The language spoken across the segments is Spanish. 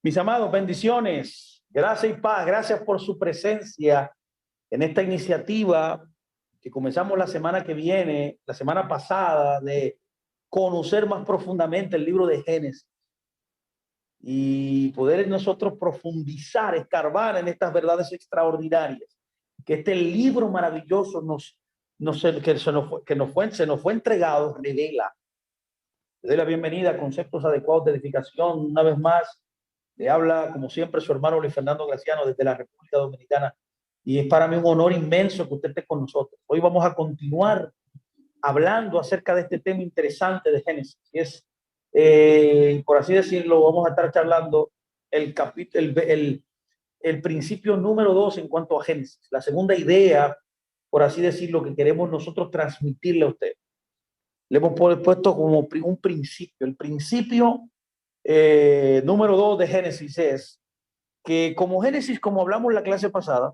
Mis amados, bendiciones, gracias y paz, gracias por su presencia en esta iniciativa que comenzamos la semana que viene, la semana pasada, de conocer más profundamente el libro de Génesis y poder nosotros profundizar, escarbar en estas verdades extraordinarias que este libro maravilloso se nos fue entregado, revela. Le doy la bienvenida a Conceptos Adecuados de Edificación. Una vez más, le habla, como siempre, su hermano Luis Fernando Graciano desde la República Dominicana. Y es para mí un honor inmenso que usted esté con nosotros. Hoy vamos a continuar hablando acerca de este tema interesante de Génesis. Y es, por así decirlo, vamos a estar charlando el principio número 2 en cuanto a Génesis. La segunda idea, por así decirlo, que queremos nosotros transmitirle a usted. Le hemos puesto como un principio. El principio número 2 de Génesis es que como Génesis, como hablamos en la clase pasada,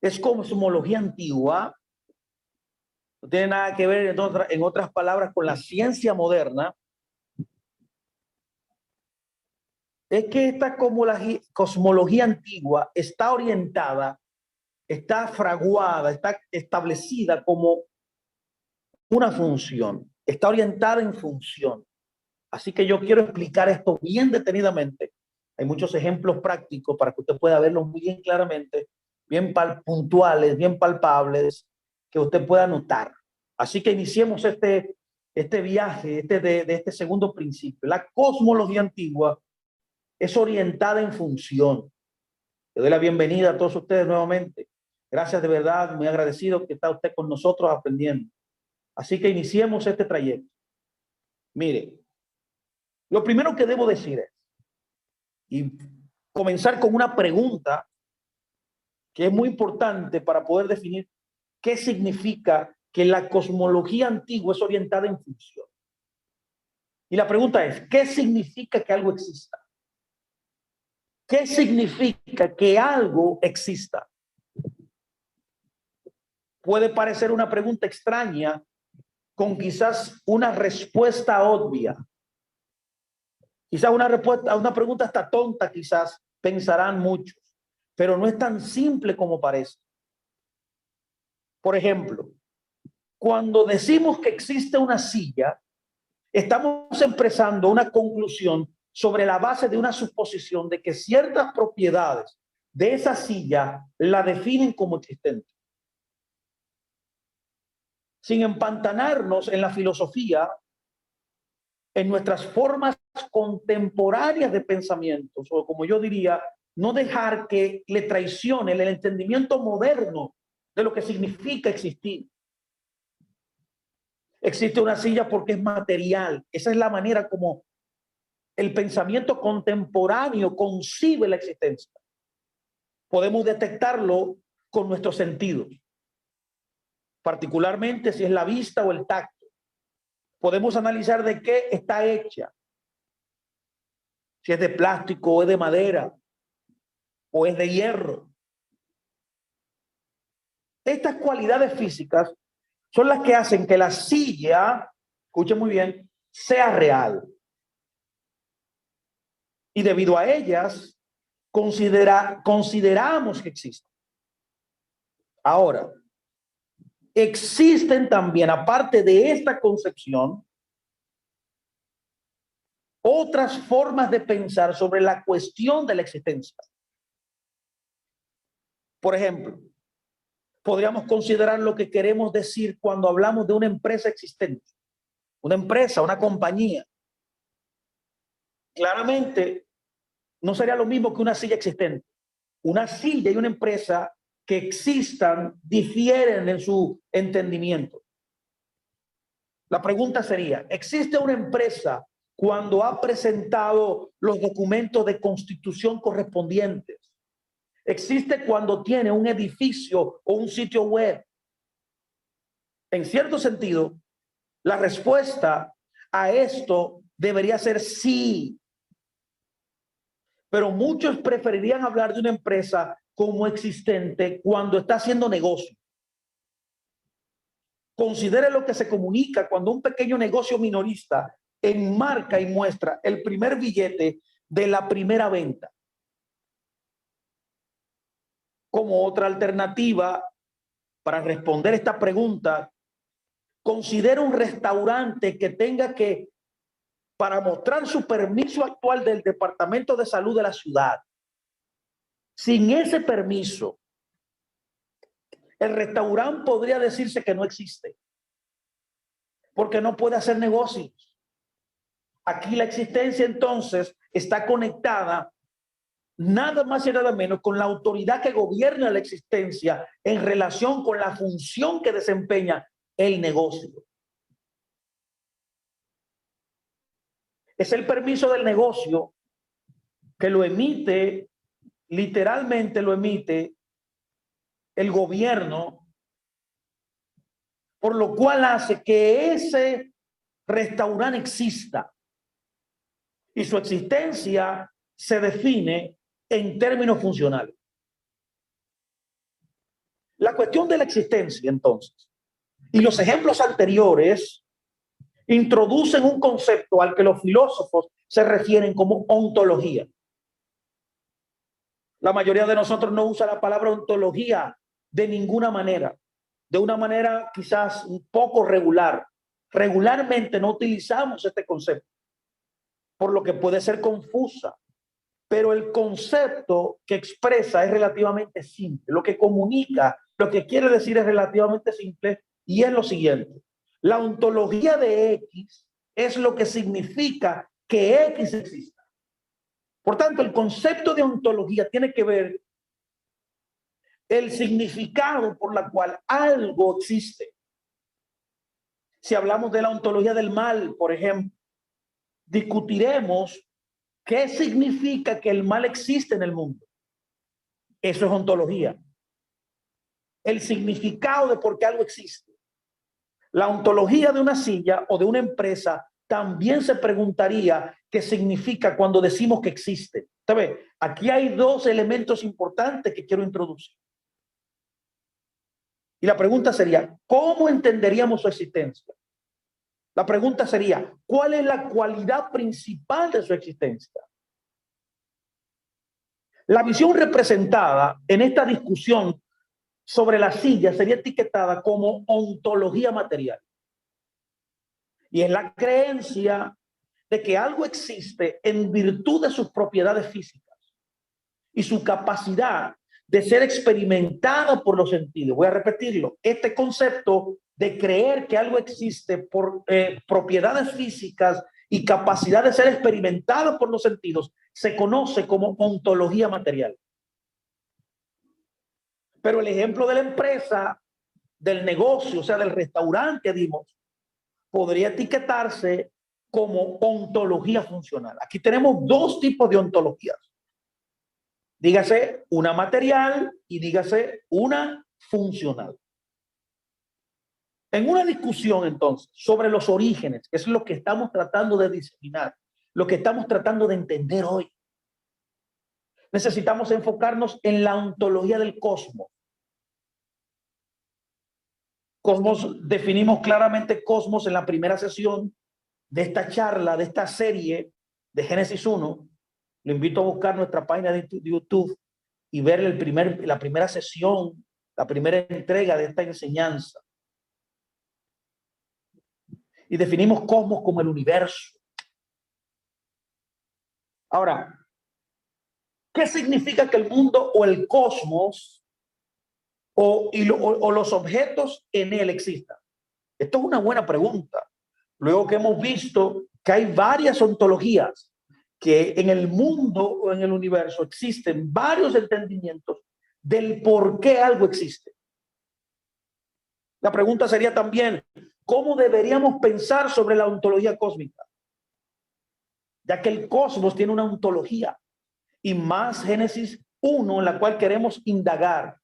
es cosmología antigua, no tiene nada que ver en otras palabras con la ciencia moderna. Es que esta cosmología antigua está orientada, está fraguada, está establecida como una función, está orientada en función. Así que yo quiero explicar esto bien detenidamente. Hay muchos ejemplos prácticos para que usted pueda verlo muy bien claramente, bien puntuales, bien palpables, que usted pueda notar. Así que iniciemos este viaje de este segundo principio. La cosmología antigua es orientada en función. Le doy la bienvenida a todos ustedes nuevamente. Gracias de verdad, muy agradecido que está usted con nosotros aprendiendo. Así que iniciemos este trayecto. Mire, lo primero que debo decir es, y comenzar con una pregunta que es muy importante para poder definir qué significa que la cosmología antigua es orientada en función. Y la pregunta es, ¿qué significa que algo exista? ¿Qué significa que algo exista? Puede parecer una pregunta extraña con quizás una respuesta obvia. Quizás una pregunta hasta tonta, quizás pensarán muchos, pero no es tan simple como parece. Por ejemplo, cuando decimos que existe una silla, estamos expresando una conclusión sobre la base de una suposición de que ciertas propiedades de esa silla la definen como existente. Sin empantanarnos en la filosofía, en nuestras formas contemporáneas de pensamientos, o como yo diría, no dejar que le traicione el entendimiento moderno de lo que significa existir. Existe una silla porque es material. Esa es la manera como el pensamiento contemporáneo concibe la existencia. Podemos detectarlo con nuestros sentidos, particularmente si es la vista o el tacto. Podemos analizar de qué está hecha, si es de plástico o es de madera o es de hierro. Estas cualidades físicas son las que hacen que la silla, escuchen muy bien, sea real. Y debido a ellas, consideramos que existen. Ahora, existen también, aparte de esta concepción, otras formas de pensar sobre la cuestión de la existencia. Por ejemplo, podríamos considerar lo que queremos decir cuando hablamos de una empresa existente, una empresa, una compañía. Claramente, no sería lo mismo que una silla existente. Una silla y una empresa que existan difieren en su entendimiento. La pregunta sería, ¿existe una empresa cuando ha presentado los documentos de constitución correspondientes? ¿Existe cuando tiene un edificio o un sitio web? En cierto sentido, la respuesta a esto debería ser sí. Pero muchos preferirían hablar de una empresa como existente cuando está haciendo negocio. Considere lo que se comunica cuando un pequeño negocio minorista enmarca y muestra el primer billete de la primera venta. Como otra alternativa para responder esta pregunta, considera un restaurante que tenga que, para mostrar su permiso actual del Departamento de Salud de la ciudad, sin ese permiso, el restaurante podría decirse que no existe, porque no puede hacer negocios. Aquí la existencia entonces está conectada nada más y nada menos con la autoridad que gobierna la existencia en relación con la función que desempeña el negocio. Es el permiso del negocio que lo emite, literalmente lo emite el gobierno, por lo cual hace que ese restaurante exista y su existencia se define en términos funcionales. La cuestión de la existencia, entonces, y los ejemplos anteriores introducen un concepto al que los filósofos se refieren como ontología. La mayoría de nosotros no usa la palabra ontología de ninguna manera, de una manera quizás un poco regular. Regularmente no utilizamos este concepto, por lo que puede ser confusa, pero el concepto que expresa es relativamente simple. Lo que comunica, lo que quiere decir es relativamente simple y es lo siguiente. La ontología de X es lo que significa que X exista. Por tanto, el concepto de ontología tiene que ver el significado por la cual algo existe. Si hablamos de la ontología del mal, por ejemplo, discutiremos qué significa que el mal existe en el mundo. Eso es ontología. El significado de por qué algo existe. La ontología de una silla o de una empresa también se preguntaría qué significa cuando decimos que existe. ¿Sabe? Aquí hay dos elementos importantes que quiero introducir. Y la pregunta sería, ¿cómo entenderíamos su existencia? La pregunta sería, ¿cuál es la cualidad principal de su existencia? La visión representada en esta discusión sobre la silla sería etiquetada como ontología material. Y es la creencia de que algo existe en virtud de sus propiedades físicas y su capacidad de ser experimentada por los sentidos. Voy a repetirlo. Este concepto de creer que algo existe por propiedades físicas y capacidad de ser experimentada por los sentidos se conoce como ontología material. Pero el ejemplo de la empresa, del negocio, o sea, del restaurante que dimos, podría etiquetarse como ontología funcional. Aquí tenemos dos tipos de ontologías. Dígase una material y dígase una funcional. En una discusión entonces sobre los orígenes, que es lo que estamos tratando de disciplinar, lo que estamos tratando de entender hoy, necesitamos enfocarnos en la ontología del cosmos. Cosmos, definimos claramente cosmos en la primera sesión de esta charla, de esta serie de Génesis 1. Lo invito a buscar nuestra página de YouTube y ver la primera sesión, la primera entrega de esta enseñanza. Y definimos cosmos como el universo. Ahora, ¿qué significa que el mundo o el cosmos o los objetos en él existan? Esto es una buena pregunta. Luego que hemos visto que hay varias ontologías, que en el mundo o en el universo existen varios entendimientos del por qué algo existe. La pregunta sería también, ¿cómo deberíamos pensar sobre la ontología cósmica? Ya que el cosmos tiene una ontología y más Génesis 1 en la cual queremos indagar.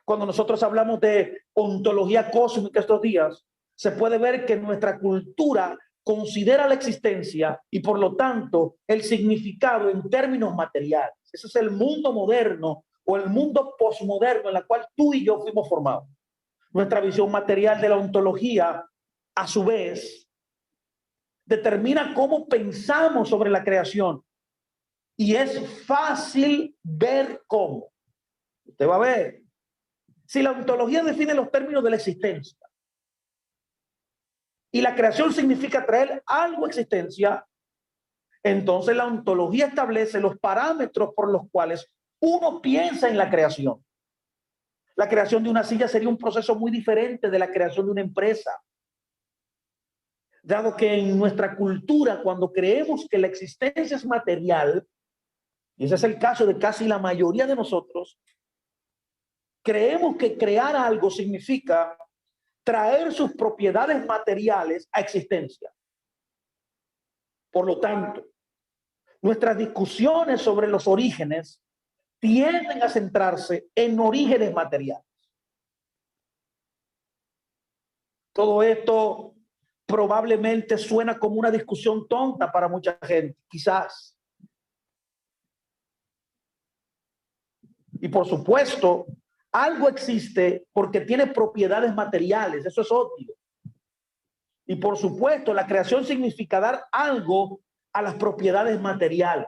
Cuando nosotros hablamos de ontología cósmica estos días, se puede ver que nuestra cultura considera la existencia y por lo tanto el significado en términos materiales. Ese es el mundo moderno o el mundo posmoderno en el cual tú y yo fuimos formados. Nuestra visión material de la ontología, a su vez, determina cómo pensamos sobre la creación Y es fácil ver cómo. Usted va a ver. Si la ontología define los términos de la existencia y la creación significa traer algo a existencia, entonces la ontología establece los parámetros por los cuales uno piensa en la creación. La creación de una silla sería un proceso muy diferente de la creación de una empresa, dado que en nuestra cultura, cuando creemos que la existencia es material, y ese es el caso de casi la mayoría de nosotros, creemos que crear algo significa traer sus propiedades materiales a existencia. Por lo tanto, nuestras discusiones sobre los orígenes tienden a centrarse en orígenes materiales. Todo esto probablemente suena como una discusión tonta para mucha gente, quizás. Y por supuesto, algo existe porque tiene propiedades materiales, eso es obvio. Y por supuesto, la creación significa dar algo a las propiedades materiales.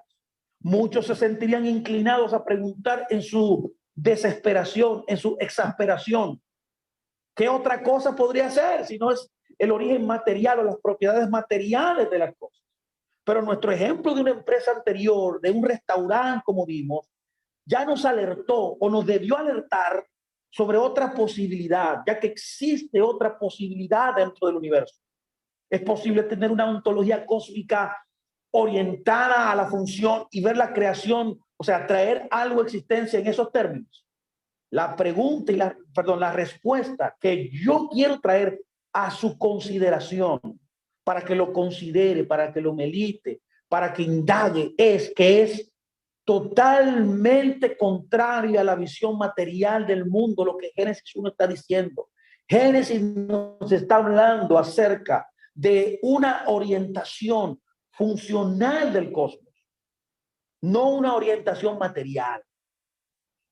Muchos se sentirían inclinados a preguntar en su desesperación, en su exasperación, ¿qué otra cosa podría ser si no es el origen material o las propiedades materiales de las cosas? Pero nuestro ejemplo de una empresa anterior, de un restaurante, como vimos, ya nos alertó o nos debió alertar sobre otra posibilidad, ya que existe otra posibilidad dentro del universo. Es posible tener una ontología cósmica orientada a la función y ver la creación, o sea, traer algo a existencia en esos términos. La pregunta y la respuesta que yo quiero traer a su consideración, para que lo considere, para que lo medite, para que indague, es que es totalmente contraria a la visión material del mundo, lo que Génesis 1 está diciendo. Génesis nos está hablando acerca de una orientación funcional del cosmos, no una orientación material.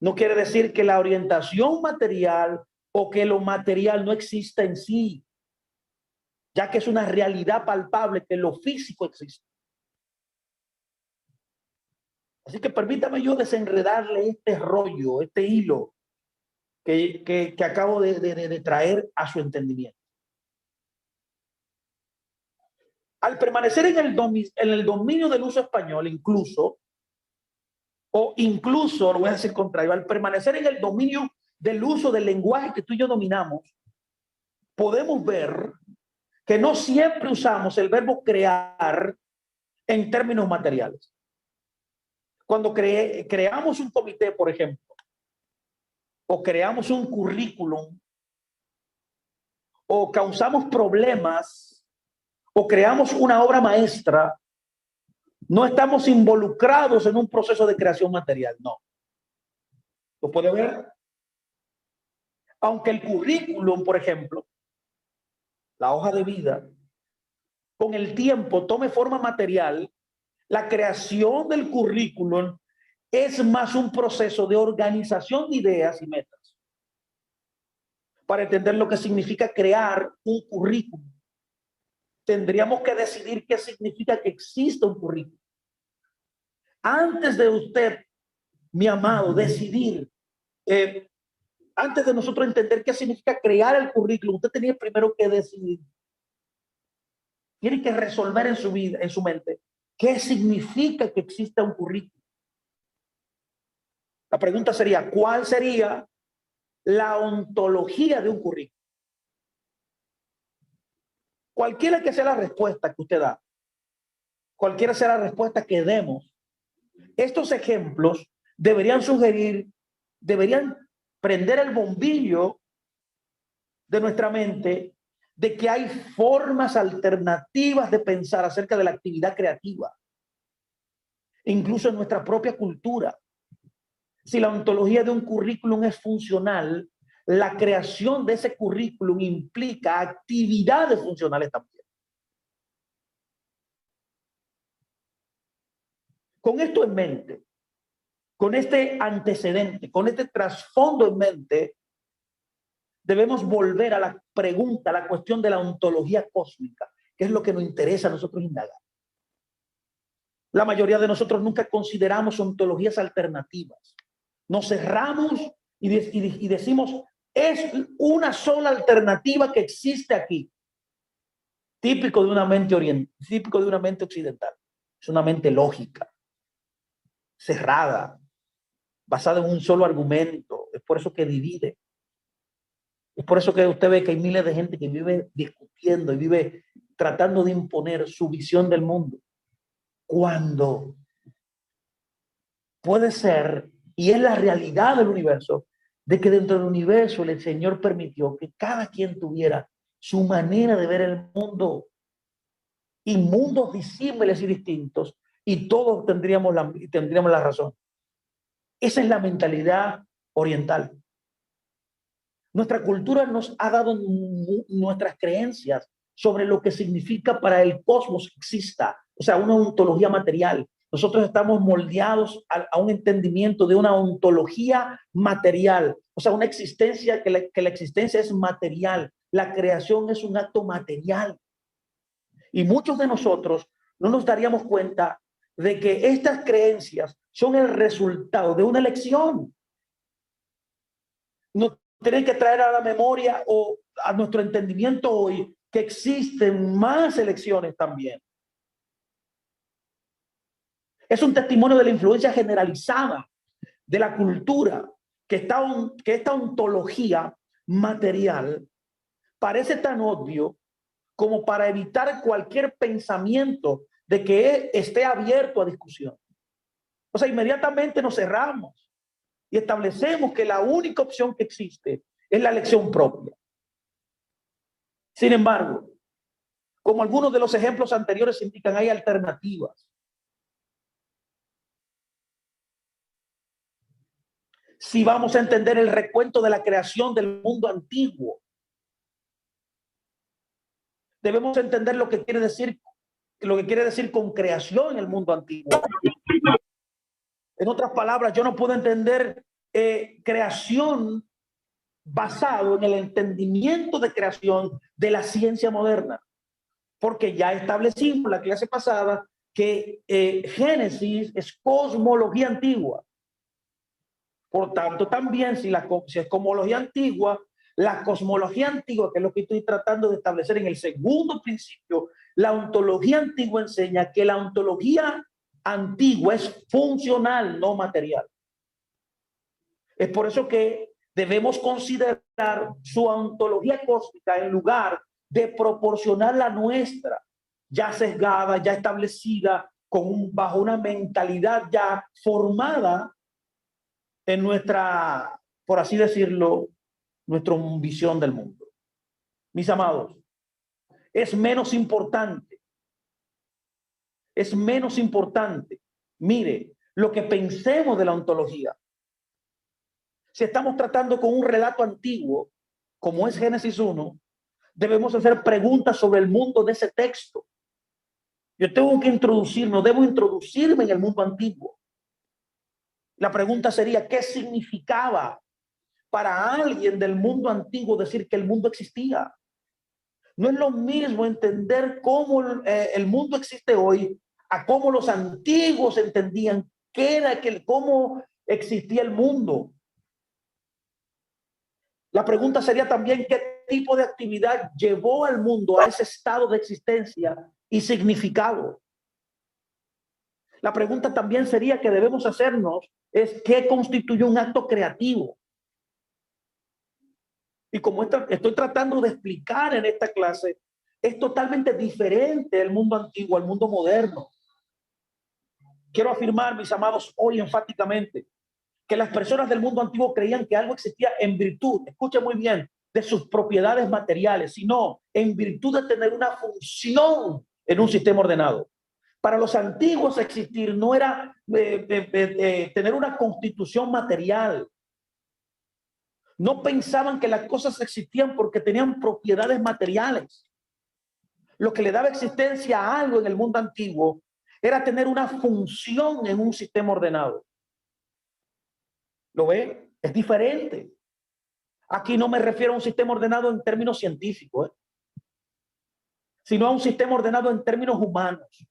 No quiere decir que la orientación material o que lo material no exista en sí, ya que es una realidad palpable que lo físico existe. Así que permítame yo desenredarle este rollo, este hilo que acabo de traer a su entendimiento. Al permanecer en el dominio del uso español, incluso, lo voy a decir contrario, al permanecer en el dominio del uso del lenguaje que tú y yo dominamos, podemos ver que no siempre usamos el verbo crear en términos materiales. Cuando creamos un comité, por ejemplo, o creamos un currículum, o causamos problemas, o creamos una obra maestra, no estamos involucrados en un proceso de creación material, no. ¿Lo puede ver? Aunque el currículum, por ejemplo, la hoja de vida, con el tiempo tome forma material, la creación del currículum es más un proceso de organización de ideas y metas. Para entender lo que significa crear un currículum, tendríamos que decidir qué significa que exista un currículum. Antes de usted, mi amado, decidir, antes de nosotros entender qué significa crear el currículum, usted tenía primero que decidir. Tiene que resolver en su vida, en su mente, qué significa que exista un currículum. La pregunta sería, ¿cuál sería la ontología de un currículum? Cualquiera que sea la respuesta que usted da, cualquiera sea la respuesta que demos, estos ejemplos deberían prender el bombillo de nuestra mente de que hay formas alternativas de pensar acerca de la actividad creativa, incluso en nuestra propia cultura. Si la ontología de un currículum es funcional, la creación de ese currículum implica actividades funcionales también. Con esto en mente, con este antecedente, con este trasfondo en mente, debemos volver a la pregunta, a la cuestión de la ontología cósmica, que es lo que nos interesa a nosotros indagar. La mayoría de nosotros nunca consideramos ontologías alternativas. Nos cerramos y decimos, es una sola alternativa que existe aquí. Típico de una mente típico de una mente occidental. Es una mente lógica, cerrada, basada en un solo argumento. Es por eso que divide. Es por eso que usted ve que hay miles de gente que vive discutiendo y vive tratando de imponer su visión del mundo. Cuando puede ser, y es la realidad del universo, de que dentro del universo el Señor permitió que cada quien tuviera su manera de ver el mundo y mundos disímiles y distintos, y todos tendríamos la razón. Esa es la mentalidad oriental. Nuestra cultura nos ha dado nuestras creencias sobre lo que significa para el cosmos que exista, o sea, una ontología material. Nosotros estamos moldeados a un entendimiento de una ontología material, o sea, una existencia que la existencia es material, la creación es un acto material. Y muchos de nosotros no nos daríamos cuenta de que estas creencias son el resultado de una elección. Nos tienen que traer a la memoria o a nuestro entendimiento hoy que existen más elecciones también. Es un testimonio de la influencia generalizada de la cultura que esta ontología material parece tan obvio como para evitar cualquier pensamiento de que esté abierto a discusión. O sea, inmediatamente nos cerramos y establecemos que la única opción que existe es la elección propia. Sin embargo, como algunos de los ejemplos anteriores indican, hay alternativas. Si vamos a entender el recuento de la creación del mundo antiguo, debemos entender lo que quiere decir con creación en el mundo antiguo. En otras palabras, yo no puedo entender creación basado en el entendimiento de creación de la ciencia moderna, porque ya establecimos la clase pasada que Génesis es cosmología antigua. Por tanto, también si es cosmología antigua, la cosmología antigua, que es lo que estoy tratando de establecer en el segundo principio, la ontología antigua enseña que la ontología antigua es funcional, no material. Es por eso que debemos considerar su ontología cósmica en lugar de proporcionar la nuestra, ya sesgada, ya establecida, bajo una mentalidad ya formada en nuestra, por así decirlo, nuestra visión del mundo. Mis amados, es menos importante, mire, lo que pensemos de la ontología. Si estamos tratando con un relato antiguo, como es Génesis 1, debemos hacer preguntas sobre el mundo de ese texto. Yo tengo que debo introducirme en el mundo antiguo. La pregunta sería, ¿qué significaba para alguien del mundo antiguo decir que el mundo existía? No es lo mismo entender cómo el mundo existe hoy a cómo los antiguos entendían cómo existía el mundo. La pregunta sería también qué tipo de actividad llevó al mundo a ese estado de existencia y significado. La pregunta también sería que debemos hacernos es qué constituye un acto creativo. Y como estoy tratando de explicar en esta clase, es totalmente diferente el mundo antiguo al mundo moderno. Quiero afirmar, mis amados, hoy enfáticamente, que las personas del mundo antiguo creían que algo existía en virtud, escuche muy bien, de sus propiedades materiales, sino en virtud de tener una función en un sistema ordenado. Para los antiguos existir no era tener una constitución material. No pensaban que las cosas existían porque tenían propiedades materiales. Lo que le daba existencia a algo en el mundo antiguo era tener una función en un sistema ordenado. ¿Lo ve? Es diferente. Aquí no me refiero a un sistema ordenado en términos científicos, sino a un sistema ordenado en términos humanos.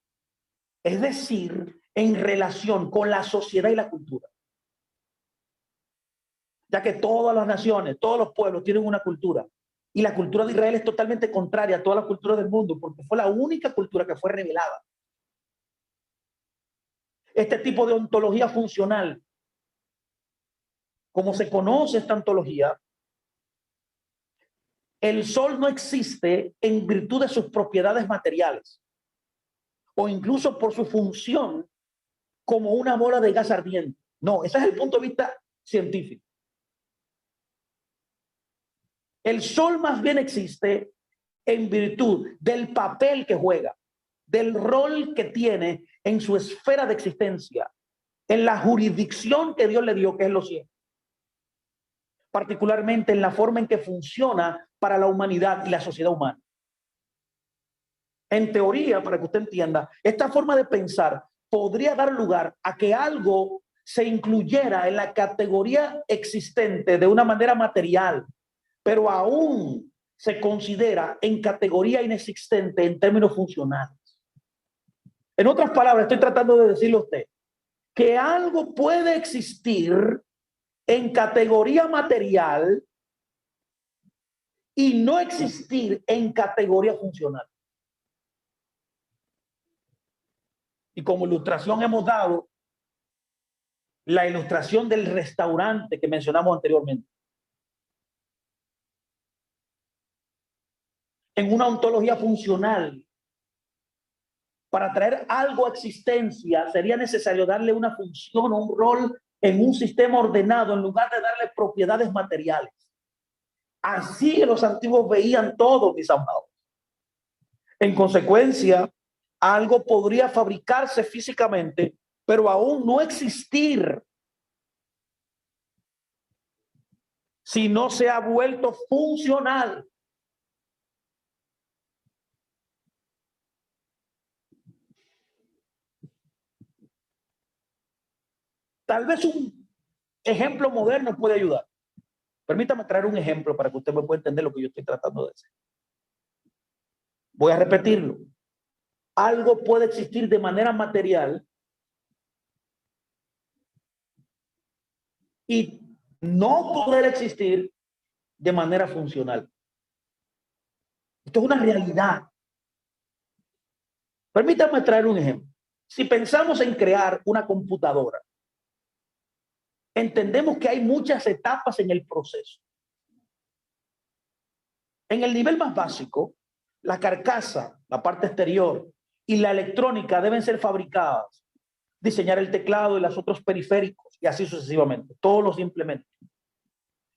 es decir, en relación con la sociedad y la cultura. Ya que todas las naciones, todos los pueblos tienen una cultura. Y la cultura de Israel es totalmente contraria a todas las culturas del mundo, porque fue la única cultura que fue revelada. Este tipo de ontología funcional, como se conoce esta ontología, el sol no existe en virtud de sus propiedades materiales o incluso por su función como una bola de gas ardiente. No, ese es el punto de vista científico. El sol más bien existe en virtud del papel que juega, del rol que tiene en su esfera de existencia, en la jurisdicción que Dios le dio, que es los cielos, particularmente en la forma en que funciona para la humanidad y la sociedad humana. En teoría, para que usted entienda, esta forma de pensar podría dar lugar a que algo se incluyera en la categoría existente de una manera material, pero aún se considera en categoría inexistente en términos funcionales. En otras palabras, estoy tratando de decirle a usted que algo puede existir en categoría material y no existir en categoría funcional. Y como ilustración hemos dado la ilustración del restaurante que mencionamos anteriormente. En una ontología funcional, para traer algo a existencia, sería necesario darle una función o un rol en un sistema ordenado en lugar de darle propiedades materiales. Así los antiguos veían todo, mis amados. En consecuencia, algo podría fabricarse físicamente, pero aún no existir si no se ha vuelto funcional. Tal vez un ejemplo moderno puede ayudar. Permítame traer un ejemplo para que usted me pueda entender lo que yo estoy tratando de decir. Voy a repetirlo. Algo puede existir de manera material y no poder existir de manera funcional. Esto es una realidad. Permítame traer un ejemplo. Si pensamos en crear una computadora, entendemos que hay muchas etapas en el proceso. En el nivel más básico, la carcasa, la parte exterior y la electrónica deben ser fabricadas, diseñar el teclado y los otros periféricos y así sucesivamente, todos los implementos.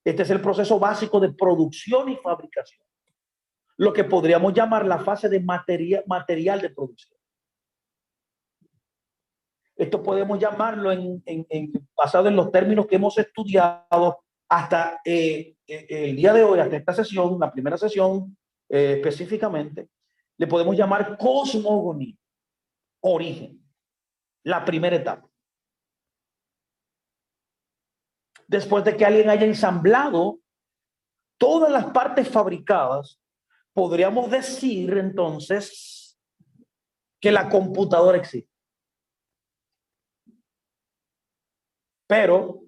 Este es el proceso básico de producción y fabricación, lo que podríamos llamar la fase de material de producción. Esto podemos llamarlo basado en los términos que hemos estudiado hasta el día de hoy, hasta esta sesión, la primera sesión específicamente, le podemos llamar cosmogonía, origen, la primera etapa. Después de que alguien haya ensamblado todas las partes fabricadas, podríamos decir entonces que la computadora existe. Pero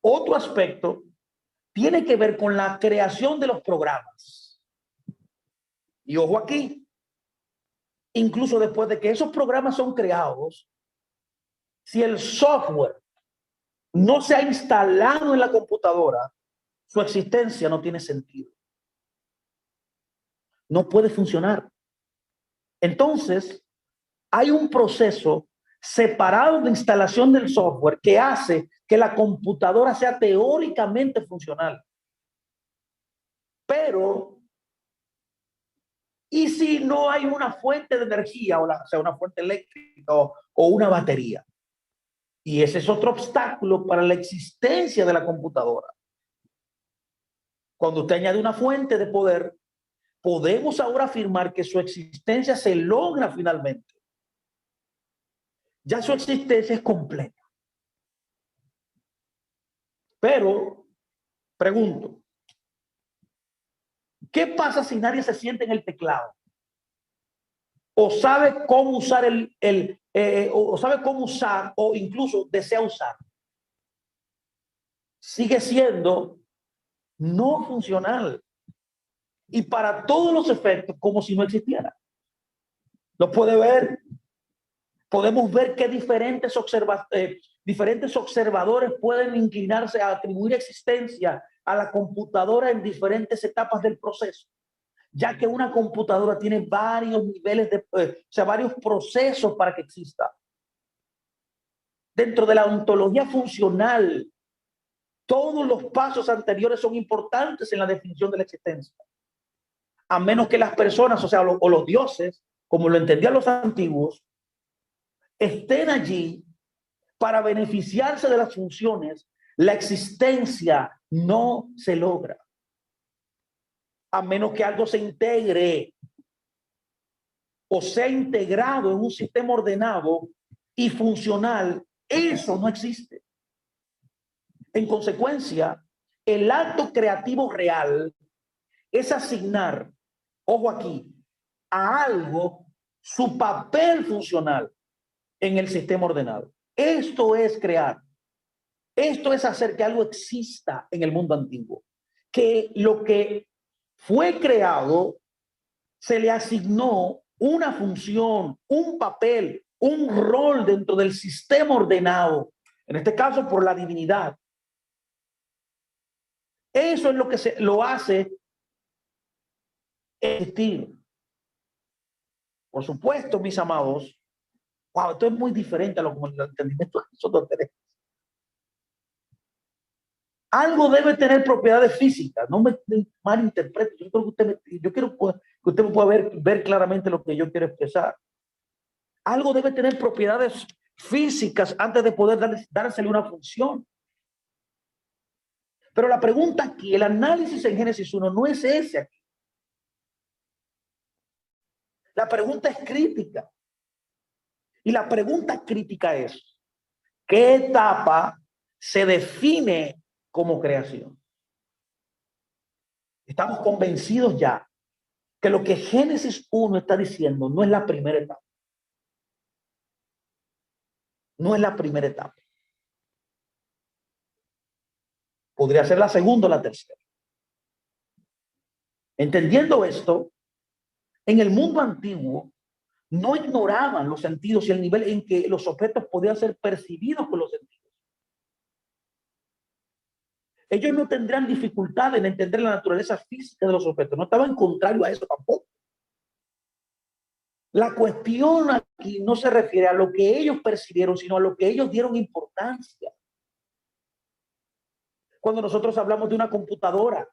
otro aspecto tiene que ver con la creación de los programas. Y ojo aquí, incluso después de que esos programas son creados, si el software no se ha instalado en la computadora, su existencia no tiene sentido. No puede funcionar. Entonces, hay un proceso separado de instalación del software que hace que la computadora sea teóricamente funcional. Pero, ¿y si no hay una fuente de energía, o sea, una fuente eléctrica o una batería? Y ese es otro obstáculo para la existencia de la computadora. Cuando usted añade una fuente de poder, podemos ahora afirmar que su existencia se logra finalmente. Ya su existencia es completa. Pero, pregunto, ¿qué pasa si nadie se siente en el teclado? o sabe cómo usar o sabe cómo usar, o incluso desea usar, sigue siendo no funcional y para todos los efectos como si no existiera. Lo puede ver. Podemos ver que diferentes observadores pueden inclinarse a atribuir existencia a la computadora en diferentes etapas del proceso, ya que una computadora tiene varios niveles varios procesos para que exista. Dentro de la ontología funcional, todos los pasos anteriores son importantes en la definición de la existencia, a menos que las personas, o los dioses, como lo entendían los antiguos, estén allí para beneficiarse de las funciones. La existencia no se logra, a menos que algo se integre o sea integrado en un sistema ordenado y funcional. Eso no existe. En consecuencia, el acto creativo real es asignar, ojo aquí, a algo su papel funcional en el sistema ordenado. Esto es crear. Esto es hacer que algo exista en el mundo antiguo. Que lo que fue creado se le asignó una función, un papel, un rol dentro del sistema ordenado. En este caso, por la divinidad. Eso es lo que lo hace existir. Por supuesto, mis amados, wow, esto es muy diferente a lo que lo entendimiento que nosotros tenemos. Algo debe tener propiedades físicas, no me malinterprete. Yo creo que yo quiero que usted me pueda ver claramente lo que yo quiero expresar. Algo debe tener propiedades físicas antes de poder dársele una función. Pero la pregunta aquí, el análisis en Génesis 1 no es ese aquí. La pregunta es crítica. Y la pregunta crítica es, ¿qué etapa se define como creación? Estamos convencidos ya que lo que Génesis 1 está diciendo no es la primera etapa. No es la primera etapa. Podría ser la segunda o la tercera. Entendiendo esto, en el mundo antiguo no ignoraban los sentidos y el nivel en que los objetos podían ser percibidos por los sentidos. Ellos no tendrán dificultad en entender la naturaleza física de los objetos. No estaban contrarios a eso tampoco. La cuestión aquí no se refiere a lo que ellos percibieron, sino a lo que ellos dieron importancia. Cuando nosotros hablamos de una computadora,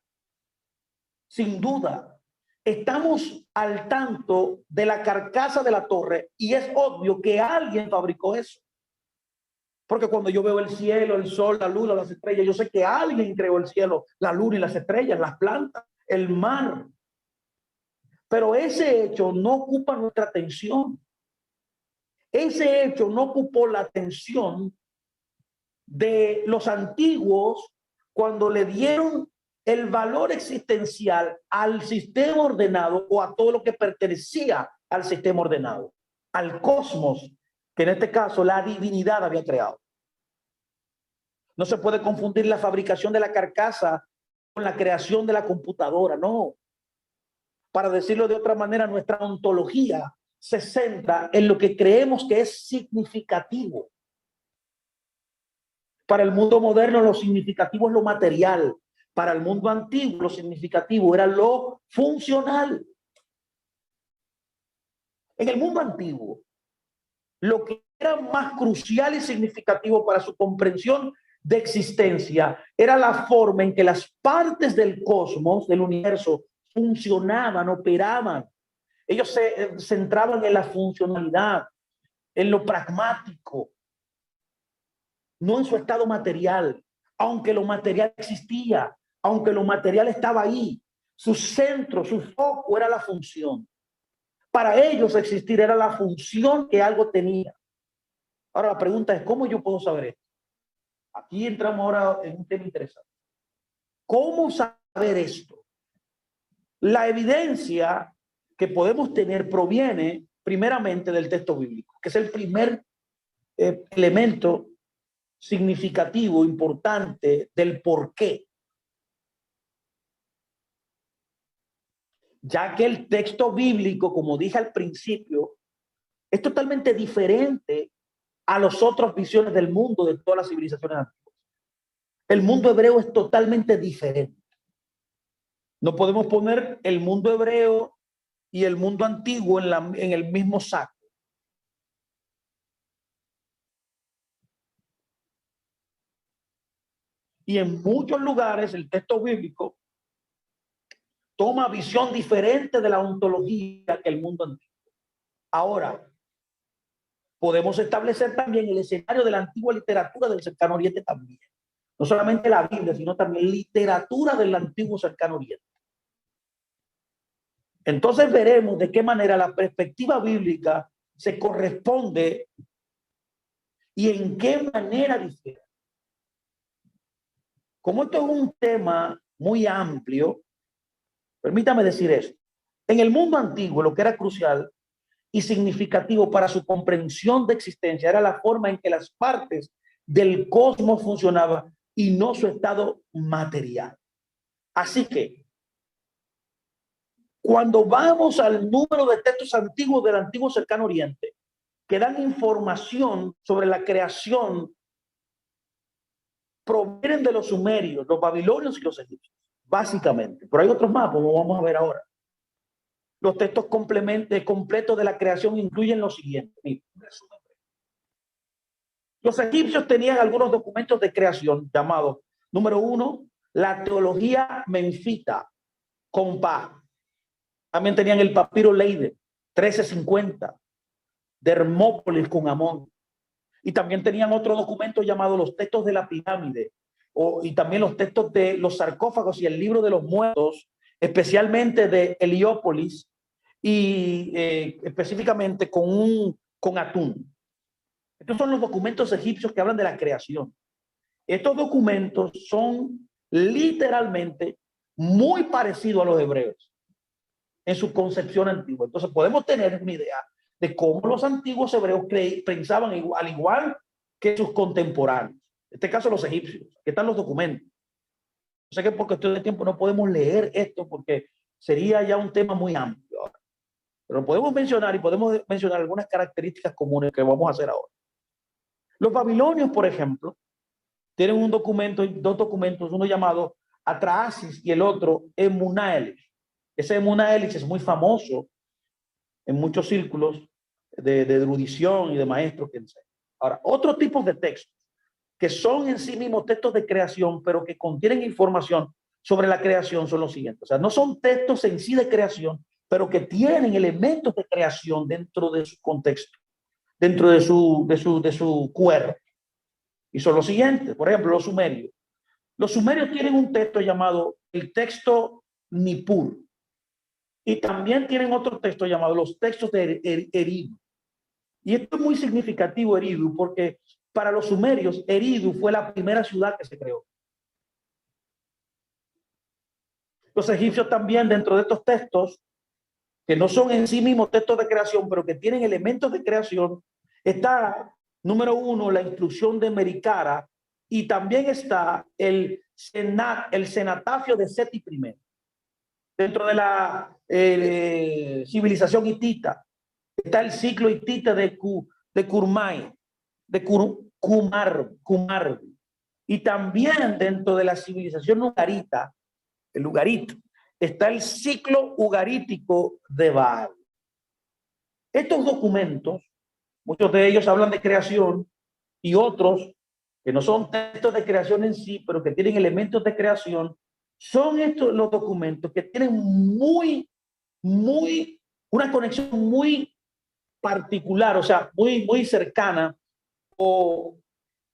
sin duda, estamos al tanto de la carcasa de la torre y es obvio que alguien fabricó eso. Porque cuando yo veo el cielo, el sol, la luna, las estrellas, yo sé que alguien creó el cielo, la luna y las estrellas, las plantas, el mar. Pero ese hecho no ocupa nuestra atención. Ese hecho no ocupó la atención de los antiguos cuando le dieron el valor existencial al sistema ordenado o a todo lo que pertenecía al sistema ordenado, al cosmos, que en este caso la divinidad había creado. No se puede confundir la fabricación de la carcasa con la creación de la computadora, no. Para decirlo de otra manera, nuestra ontología se centra en lo que creemos que es significativo. Para el mundo moderno lo significativo es lo material. Para el mundo antiguo lo significativo era lo funcional. En el mundo antiguo, lo que era más crucial y significativo para su comprensión de existencia era la forma en que las partes del cosmos, del universo, funcionaban, operaban. Ellos se centraban en la funcionalidad, en lo pragmático, no en su estado material, aunque lo material existía, aunque lo material estaba ahí. Su centro, su foco era la función. Para ellos existir era la función que algo tenía. Ahora la pregunta es, ¿cómo yo puedo saber esto? Aquí entramos ahora en un tema interesante. ¿Cómo saber esto? La evidencia que podemos tener proviene primeramente del texto bíblico, que es el primer elemento significativo, importante del por qué. Ya que el texto bíblico, como dije al principio, es totalmente diferente a las otras visiones del mundo de todas las civilizaciones antiguas. El mundo hebreo es totalmente diferente. No podemos poner el mundo hebreo y el mundo antiguo en el mismo saco. Y en muchos lugares el texto bíblico toma visión diferente de la ontología que el mundo antiguo. Ahora, podemos establecer también el escenario de la antigua literatura del cercano oriente también. No solamente la Biblia, sino también literatura del antiguo cercano oriente. Entonces veremos de qué manera la perspectiva bíblica se corresponde y en qué manera difiere. Como esto es un tema muy amplio, permítame decir esto. En el mundo antiguo, lo que era crucial y significativo para su comprensión de existencia era la forma en que las partes del cosmos funcionaban y no su estado material. Así que, cuando vamos al número de textos antiguos del antiguo cercano oriente, que dan información sobre la creación, provienen de los sumerios, los babilonios y los egipcios, básicamente. Pero hay otros más, como vamos a ver ahora. Los textos completos de la creación incluyen lo siguiente. Los egipcios tenían algunos documentos de creación llamados, número 1, la teología menfita, compa. También tenían el papiro Leide, 1350, de Hermópolis con Amón. Y también tenían otro documento llamado los textos de la pirámide, y también los textos de los sarcófagos y el libro de los muertos, especialmente de Heliópolis y específicamente con Atún. Estos son los documentos egipcios que hablan de la creación. Estos documentos son literalmente muy parecidos a los hebreos en su concepción antigua. Entonces podemos tener una idea de cómo los antiguos hebreos pensaban al igual que sus contemporáneos. En este caso los egipcios. Aquí están los documentos. Yo sé que por cuestión de tiempo no podemos leer esto porque sería ya un tema muy amplio ahora. Pero podemos mencionar algunas características comunes que vamos a hacer ahora. Los babilonios, por ejemplo, tienen dos documentos, uno llamado Atrahasis y el otro Emunaelis. Ese Emunaelis es muy famoso en muchos círculos de erudición y de maestros que enseñan. Ahora, otros tipos de textos que son en sí mismos textos de creación, pero que contienen información sobre la creación son los siguientes. O sea, no son textos en sí de creación, pero que tienen elementos de creación dentro de su contexto, dentro de su cuerpo. Y son los siguientes. Por ejemplo, los sumerios. Los sumerios tienen un texto llamado el texto Nippur. Y también tienen otro texto llamado los textos de Eridu. Y esto es muy significativo, Eridu, porque para los sumerios, Eridu fue la primera ciudad que se creó. Los egipcios también, dentro de estos textos, que no son en sí mismos textos de creación, pero que tienen elementos de creación, está, número 1, la instrucción de Mericara, y también está el cenatafio de Seti I. Dentro de la civilización hitita está el ciclo hitita de Kurmay, de Kumar. Y también dentro de la civilización ugarita, el ugarito, está el ciclo ugarítico de Baal. Estos documentos, muchos de ellos hablan de creación y otros que no son textos de creación en sí, pero que tienen elementos de creación, son estos los documentos que tienen una conexión muy particular, o sea, muy cercana, o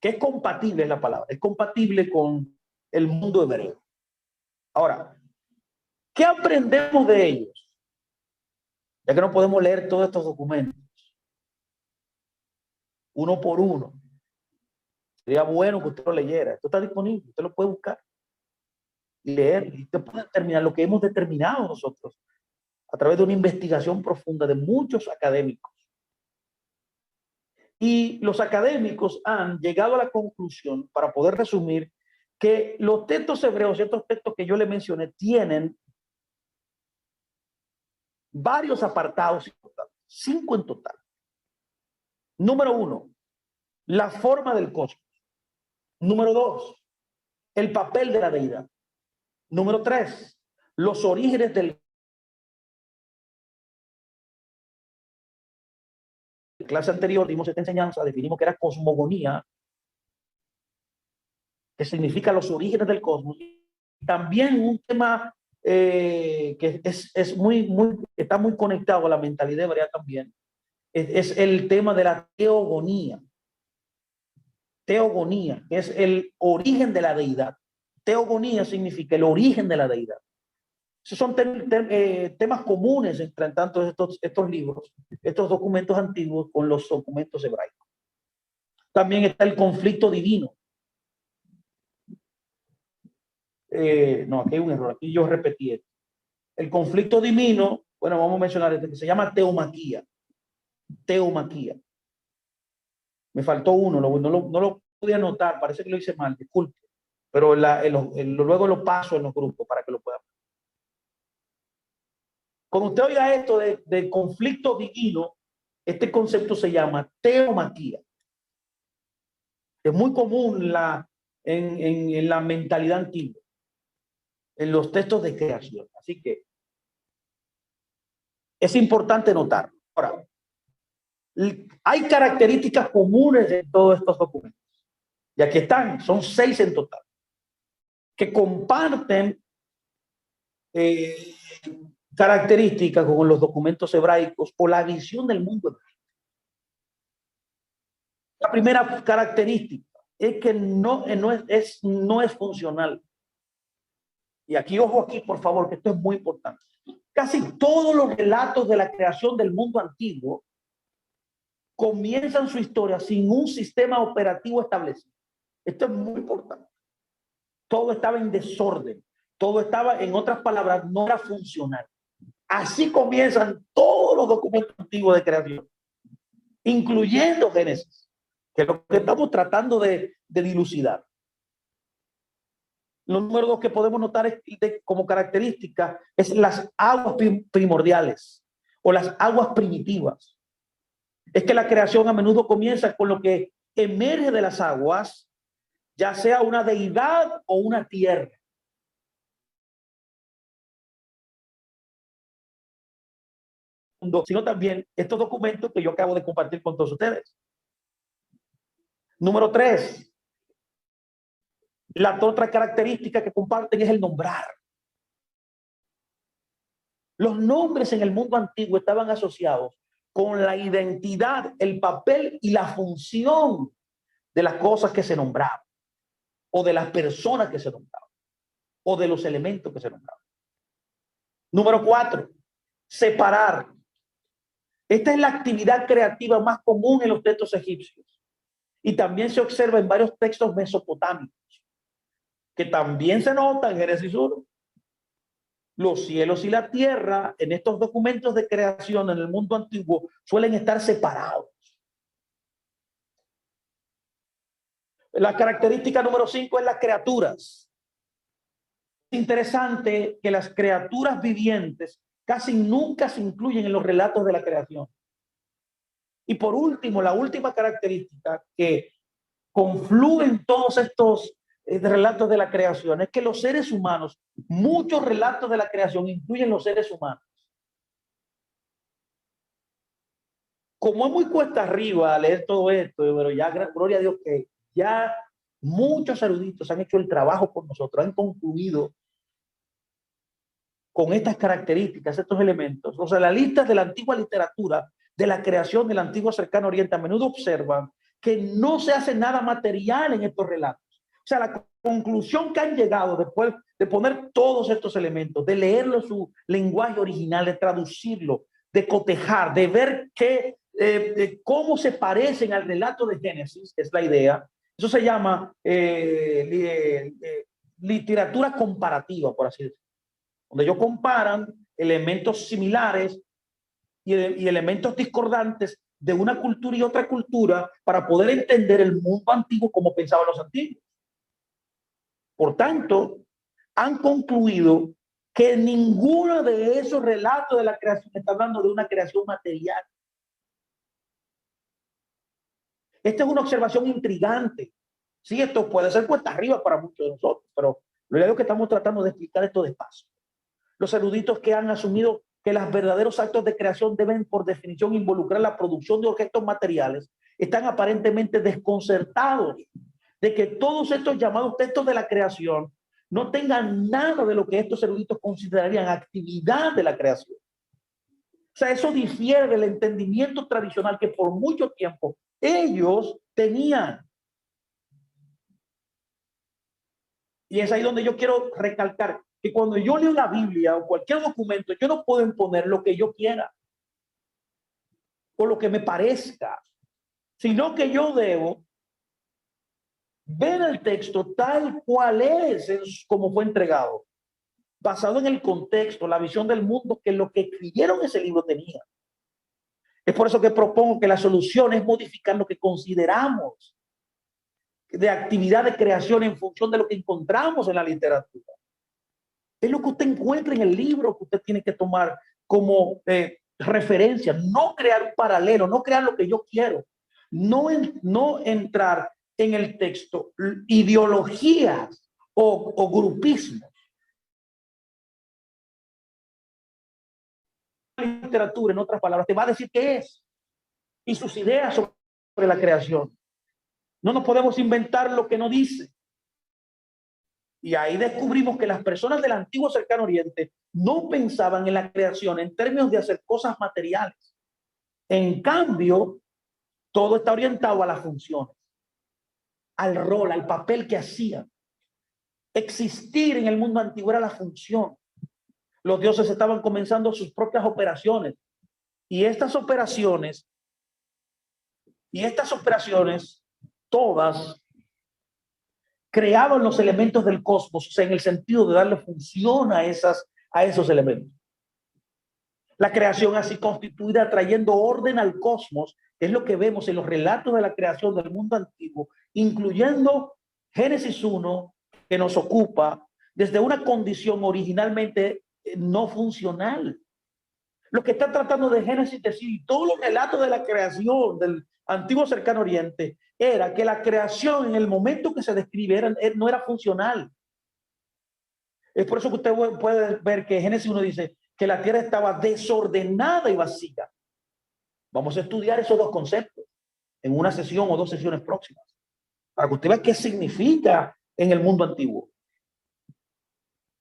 que es compatible, es la palabra, es compatible con el mundo hebreo. Ahora, ¿qué aprendemos de ellos? Ya que no podemos leer todos estos documentos uno por uno. Sería bueno que usted lo leyera. Esto está disponible, usted lo puede buscar y leer. Y usted puede determinar lo que hemos determinado nosotros a través de una investigación profunda de muchos académicos Y los académicos han llegado a la conclusión, para poder resumir, que los textos hebreos y estos textos que yo le mencioné tienen varios apartados, 5 en total. Número 1, la forma del cosmos. Número 2, el papel de la deidad. Número 3, los orígenes del clase anterior dimos esta enseñanza, definimos que era cosmogonía, que significa los orígenes del cosmos. También un tema que está muy conectado a la mentalidad hebrea también, es el tema de la teogonía. Teogonía, que es el origen de la deidad. Teogonía significa el origen de la deidad. Esos son temas comunes entre tanto estos libros, estos documentos antiguos con los documentos hebraicos. También está el conflicto divino. No, aquí hay un error, aquí yo repetí esto. El conflicto divino, bueno, vamos a mencionar este que se llama teumaquía. Teumaquía. Me faltó uno, no lo pude anotar, parece que lo hice mal, disculpe, pero luego lo paso en los grupos para que lo puedan. Cuando usted oiga esto de conflicto divino, este concepto se llama teomaquía. Es muy común en la mentalidad antigua, en los textos de creación. Así que es importante notar. Ahora, hay características comunes de todos estos documentos. Y aquí están, son 6 en total, que comparten características con los documentos hebraicos o la visión del mundo hebraico. La primera característica es que no es funcional. Y aquí, ojo aquí, por favor, que esto es muy importante. Casi todos los relatos de la creación del mundo antiguo comienzan su historia sin un sistema operativo establecido. Esto es muy importante. Todo estaba en desorden. Todo estaba, en otras palabras, no era funcional. Así comienzan todos los documentos antiguos de creación, incluyendo Génesis, que es lo que estamos tratando de dilucidar. Lo número 2 que podemos notar como característica es las aguas primordiales o las aguas primitivas. Es que la creación a menudo comienza con lo que emerge de las aguas, ya sea una deidad o una tierra. Sino también estos documentos que yo acabo de compartir con todos ustedes. Número 3. La otra característica que comparten es el nombrar. Los nombres en el mundo antiguo estaban asociados con la identidad, el papel y la función de las cosas que se nombraban, o de las personas que se nombraban, o de los elementos que se nombraban. Número 4, separar. Esta es la actividad creativa más común en los textos egipcios y también se observa en varios textos mesopotámicos, que también se nota en Génesis 1. Los cielos y la tierra en estos documentos de creación en el mundo antiguo suelen estar separados. La característica número 5 es las criaturas. Es interesante que las criaturas vivientes casi nunca se incluyen en los relatos de la creación. Y por último, la última característica que confluyen todos estos relatos de la creación es que los seres humanos, muchos relatos de la creación incluyen los seres humanos. Como es muy cuesta arriba leer todo esto, pero ya, gloria a Dios, que ya muchos eruditos han hecho el trabajo por nosotros, han concluido con estas características, estos elementos. O sea, las listas de la antigua literatura de la creación del antiguo cercano oriente a menudo observan que no se hace nada material en estos relatos. O sea, la conclusión que han llegado después de poner todos estos elementos, de leerlo en su lenguaje original, de traducirlo, de cotejar, de ver cómo se parecen al relato de Génesis, es la idea. Eso se llama literatura comparativa, por así decirlo, donde ellos comparan elementos similares y elementos discordantes de una cultura y otra cultura para poder entender el mundo antiguo como pensaban los antiguos. Por tanto, han concluido que ninguno de esos relatos de la creación está hablando de una creación material. Esta es una observación intrigante. Sí, esto puede ser cuesta arriba para muchos de nosotros, pero lo digo que estamos tratando de explicar esto despacio. Los eruditos que han asumido que los verdaderos actos de creación deben, por definición, involucrar la producción de objetos materiales, están aparentemente desconcertados de que todos estos llamados textos de la creación no tengan nada de lo que estos eruditos considerarían actividad de la creación. O sea, eso difiere del entendimiento tradicional que por mucho tiempo ellos tenían. Y es ahí donde yo quiero recalcar que cuando yo leo la Biblia o cualquier documento, yo no puedo imponer lo que yo quiera o lo que me parezca, sino que yo debo ver el texto tal cual es como fue entregado, basado en el contexto, la visión del mundo que lo que escribieron ese libro tenía. Es por eso que propongo que la solución es modificar lo que consideramos de actividad de creación en función de lo que encontramos en la literatura. Es lo que usted encuentra en el libro que usted tiene que tomar como referencia, no crear un paralelo, no crear lo que yo quiero, no entrar en el texto ideologías o grupismos. La literatura, en otras palabras, te va a decir qué es y sus ideas sobre la creación. No nos podemos inventar lo que no dice. Y ahí descubrimos que las personas del antiguo cercano oriente no pensaban en la creación en términos de hacer cosas materiales. En cambio, todo está orientado a las funciones, al rol, al papel que hacían. Existir en el mundo antiguo era la función. Los dioses estaban comenzando sus propias operaciones. Y estas operaciones, todas creaban los elementos del cosmos, o sea, en el sentido de darle función a esos elementos. La creación así constituida, trayendo orden al cosmos, es lo que vemos en los relatos de la creación del mundo antiguo, incluyendo Génesis 1, que nos ocupa desde una condición originalmente no funcional. Lo que está tratando de Génesis decir, y todos los relatos de la creación del antiguo cercano oriente, era que la creación en el momento que se describe no era funcional. Es por eso que usted puede ver que Génesis 1 dice que la tierra estaba desordenada y vacía. Vamos a estudiar esos dos conceptos en una sesión o dos sesiones próximas, para que usted vea qué significa en el mundo antiguo.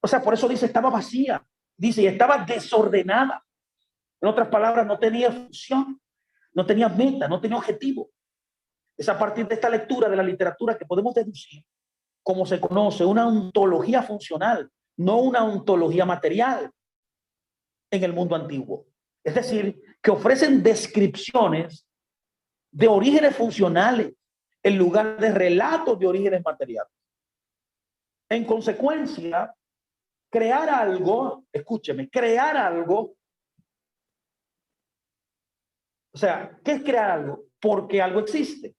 O sea, por eso dice estaba vacía, dice, y estaba desordenada. En otras palabras, no tenía función, no tenía meta, no tenía objetivo. Es a partir de esta lectura de la literatura que podemos deducir cómo se conoce una ontología funcional, no una ontología material en el mundo antiguo. Es decir, que ofrecen descripciones de orígenes funcionales en lugar de relatos de orígenes materiales. En consecuencia, crear algo, escúcheme, crear algo, o sea, ¿qué es crear algo? Porque algo existe.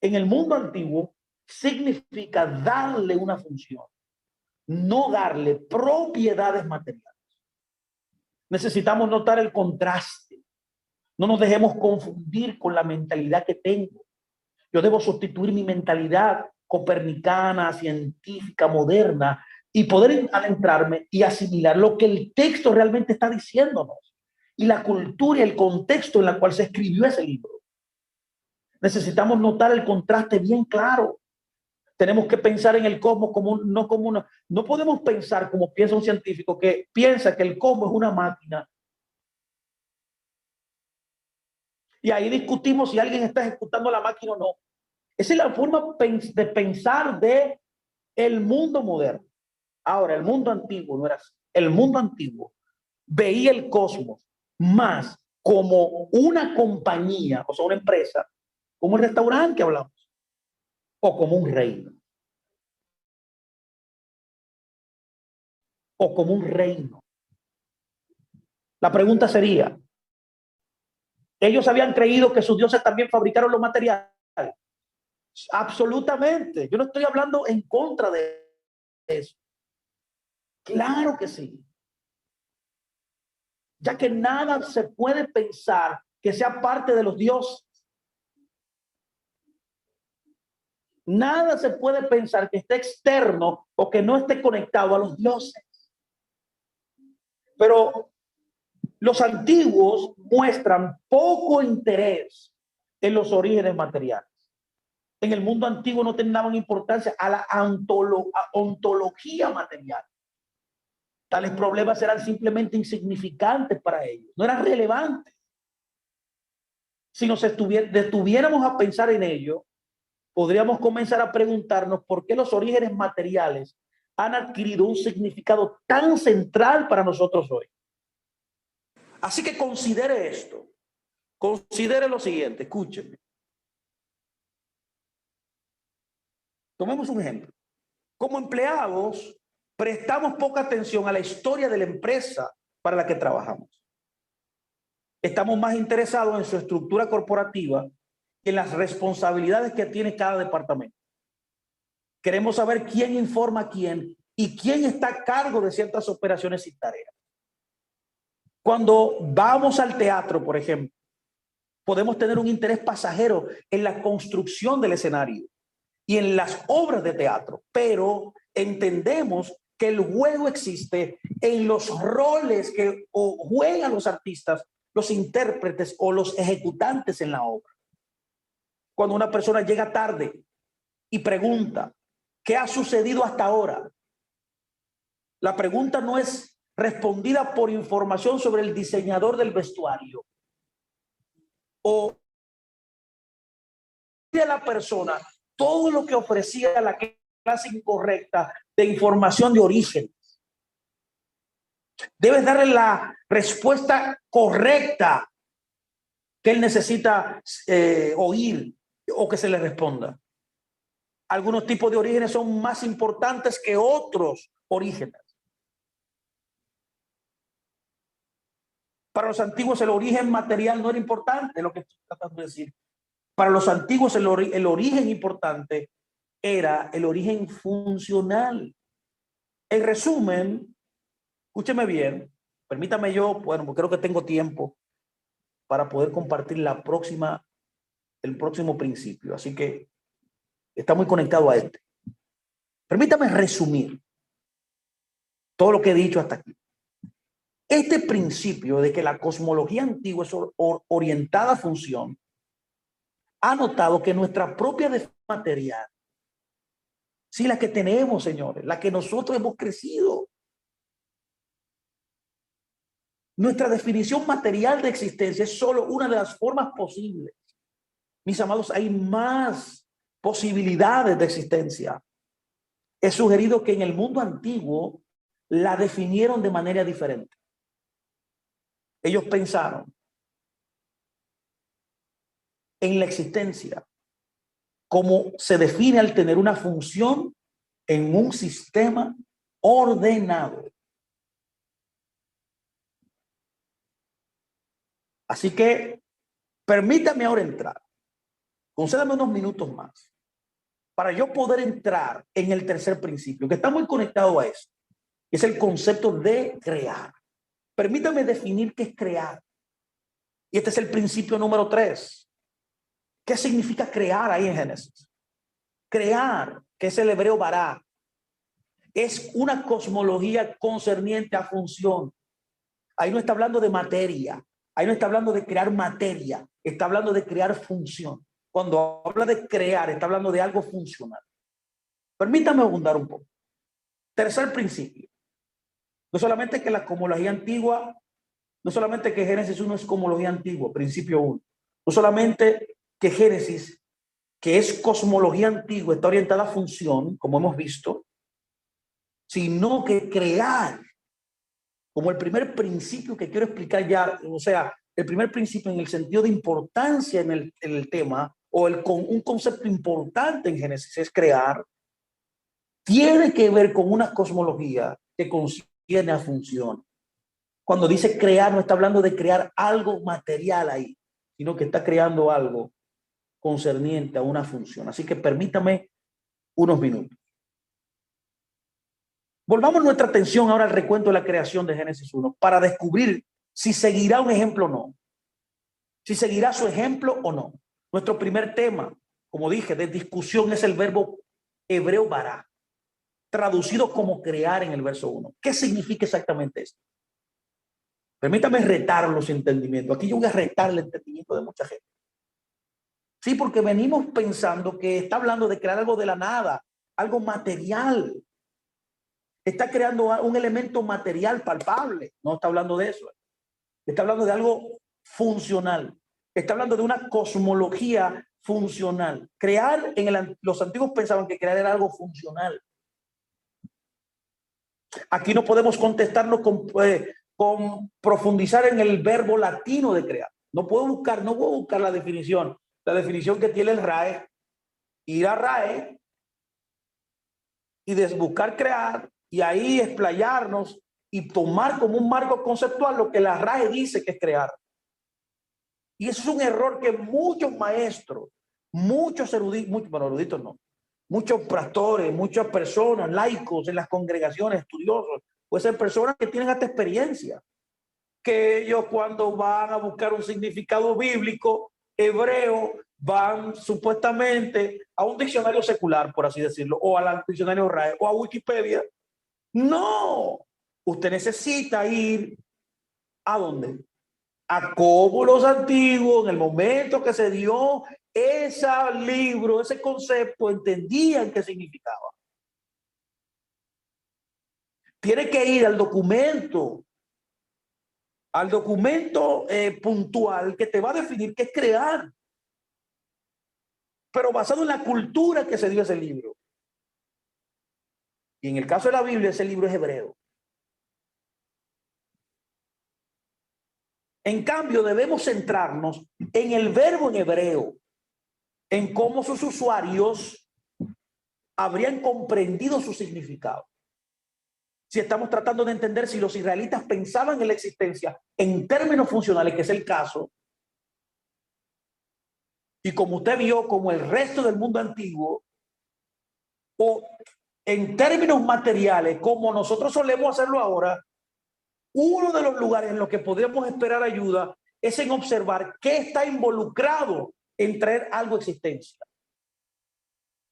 En el mundo antiguo significa darle una función, no darle propiedades materiales. Necesitamos notar el contraste. No nos dejemos confundir con la mentalidad que tengo. Yo debo sustituir mi mentalidad copernicana, científica, moderna, y poder adentrarme y asimilar lo que el texto realmente está diciéndonos y la cultura y el contexto en el cual se escribió ese libro. Necesitamos notar el contraste bien claro. Tenemos que pensar en el cosmos no podemos pensar como piensa un científico que piensa que el cosmos es una máquina. Y ahí discutimos si alguien está ejecutando la máquina o no. Esa es la forma de pensar de el mundo moderno. Ahora, el mundo antiguo no era así. El mundo antiguo veía el cosmos más como una compañía, o sea, una empresa, como un restaurante que hablamos, o como un reino. O como un reino. La pregunta sería, Ellos habían creído que sus dioses también fabricaron los materiales. Absolutamente. Yo no estoy hablando en contra de eso. Claro que sí. Ya que nada se puede pensar que sea parte de los dioses. Nada se puede pensar que esté externo o que no esté conectado a los dioses. Pero los antiguos muestran poco interés en los orígenes materiales. En el mundo antiguo no tenían importancia a la ontología material. Tales problemas eran simplemente insignificantes para ellos, no eran relevantes. Si nos detuviéramos a pensar en ello, podríamos comenzar a preguntarnos por qué los orígenes materiales han adquirido un significado tan central para nosotros hoy. Así que considere esto. Considere lo siguiente, escúcheme. Tomemos un ejemplo. Como empleados, prestamos poca atención a la historia de la empresa para la que trabajamos. Estamos más interesados en su estructura corporativa que en las responsabilidades que tiene cada departamento. Queremos saber quién informa a quién y quién está a cargo de ciertas operaciones y tareas. Cuando vamos al teatro, por ejemplo, podemos tener un interés pasajero en la construcción del escenario y en las obras de teatro, pero entendemos que el juego existe en los roles que juegan los artistas, los intérpretes o los ejecutantes en la obra. Cuando una persona llega tarde y pregunta, ¿qué ha sucedido hasta ahora? La pregunta no es respondida por información sobre el diseñador del vestuario o de la persona todo lo que ofrecía la clase incorrecta de información de origen. Debes darle la respuesta correcta que él necesita oír o que se le responda. Algunos tipos de orígenes son más importantes que otros orígenes. Para los antiguos el origen material no era importante, lo que estoy tratando de decir. Para los antiguos el origen importante era el origen funcional. En resumen, escúcheme bien, permítame yo, bueno, creo que tengo tiempo para poder compartir el próximo principio, así que está muy conectado a este. Permítame resumir todo lo que he dicho hasta aquí. Este principio de que la cosmología antigua es orientada a función ha notado que nuestra propia definición material, sí, la que tenemos, señores, la que nosotros hemos crecido, nuestra definición material de existencia es solo una de las formas posibles. Mis amados, hay más posibilidades de existencia. He sugerido que en el mundo antiguo la definieron de manera diferente. Ellos pensaron en la existencia como se define al tener una función en un sistema ordenado. Así que permítame ahora entrar. Concédame unos minutos más para yo poder entrar en el tercer principio, que está muy conectado a eso. Es el concepto de crear. Permítame definir qué es crear. Y este es el principio número 3. ¿Qué significa crear ahí en Génesis? Crear, que es el hebreo bará, es una cosmología concerniente a función. Ahí no está hablando de materia. Ahí no está hablando de crear materia. Está hablando de crear función. Cuando habla de crear, está hablando de algo funcional. Permítame abundar un poco. Tercer principio. No solamente que la cosmología antigua, no solamente que Génesis 1 es cosmología antigua, principio 1. No solamente que Génesis, que es cosmología antigua, está orientada a función, como hemos visto, sino que crear, como el primer principio que quiero explicar ya, o sea, el primer principio en el sentido de importancia en el tema, o un concepto importante en Génesis es crear, tiene que ver con una cosmología que concierne a función. Cuando dice crear, no está hablando de crear algo material ahí, sino que está creando algo concerniente a una función. Así que permítame unos minutos. Volvamos nuestra atención ahora al recuento de la creación de Génesis 1 para descubrir si seguirá un ejemplo o no. Si seguirá su ejemplo o no. Nuestro primer tema, como dije, de discusión es el verbo hebreo bara, traducido como crear en el verso 1. ¿Qué significa exactamente esto? Permítame retar los entendimientos. Aquí yo voy a retar el entendimiento de mucha gente. Sí, porque venimos pensando que está hablando de crear algo de la nada, algo material. Está creando un elemento material palpable. No está hablando de eso. Está hablando de algo funcional. Está hablando de una cosmología funcional. Crear, los antiguos pensaban que crear era algo funcional. Aquí no podemos contestarnos con profundizar en el verbo latino de crear. No puedo buscar la definición que tiene el RAE, ir a RAE y buscar crear y ahí explayarnos y tomar como un marco conceptual lo que la RAE dice que es crear. Y eso es un error que muchos maestros, muchos eruditos no, muchos pastores, muchas personas, laicos en las congregaciones, estudiosos, puede ser personas que tienen hasta experiencia, que ellos cuando van a buscar un significado bíblico hebreo, van supuestamente a un diccionario secular, por así decirlo, o al diccionario RAE, o a Wikipedia. No, usted necesita ir ¿a dónde? A cómo los antiguos, en el momento que se dio ese libro, ese concepto, entendían qué significaba. Tiene que ir al documento puntual que te va a definir qué es crear, pero basado en la cultura que se dio ese libro. Y en el caso de la Biblia, ese libro es hebreo. En cambio, debemos centrarnos en el verbo en hebreo, en cómo sus usuarios habrían comprendido su significado. Si estamos tratando de entender si los israelitas pensaban en la existencia en términos funcionales, que es el caso, y como usted vio, como el resto del mundo antiguo, o en términos materiales, como nosotros solemos hacerlo ahora, uno de los lugares en los que podemos esperar ayuda es en observar qué está involucrado en traer algo a existencia.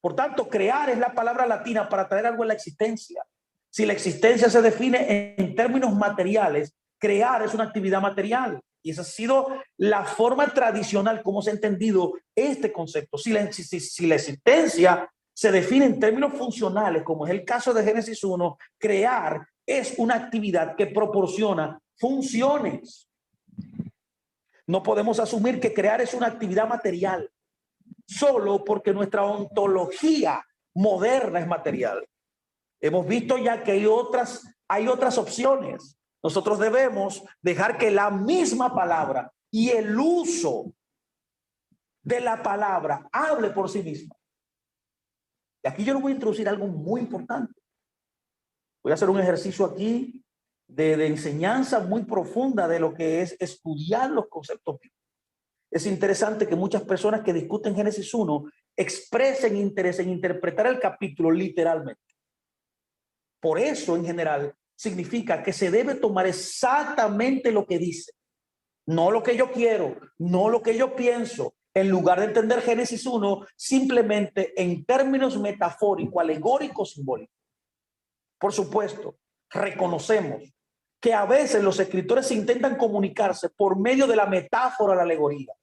Por tanto, crear es la palabra latina para traer algo a la existencia. Si la existencia se define en términos materiales, crear es una actividad material. Y esa ha sido la forma tradicional como se ha entendido este concepto. Si la existencia se define en términos funcionales, como es el caso de Génesis 1, crear es una actividad que proporciona funciones. No podemos asumir que crear es una actividad material solo porque nuestra ontología moderna es material. Hemos visto ya que hay otras opciones. Nosotros debemos dejar que la misma palabra y el uso de la palabra hable por sí misma. Y aquí yo les voy a introducir algo muy importante. Voy a hacer un ejercicio aquí de enseñanza muy profunda de lo que es estudiar los conceptos bíblicos. Es interesante que muchas personas que discuten Génesis 1 expresen interés en interpretar el capítulo literalmente. Por eso, en general, significa que se debe tomar exactamente lo que dice, no lo que yo quiero, no lo que yo pienso, en lugar de entender Génesis 1 simplemente en términos metafóricos, alegóricos, simbólicos. Por supuesto, reconocemos que a veces los escritores intentan comunicarse por medio de la metáfora, la alegoría.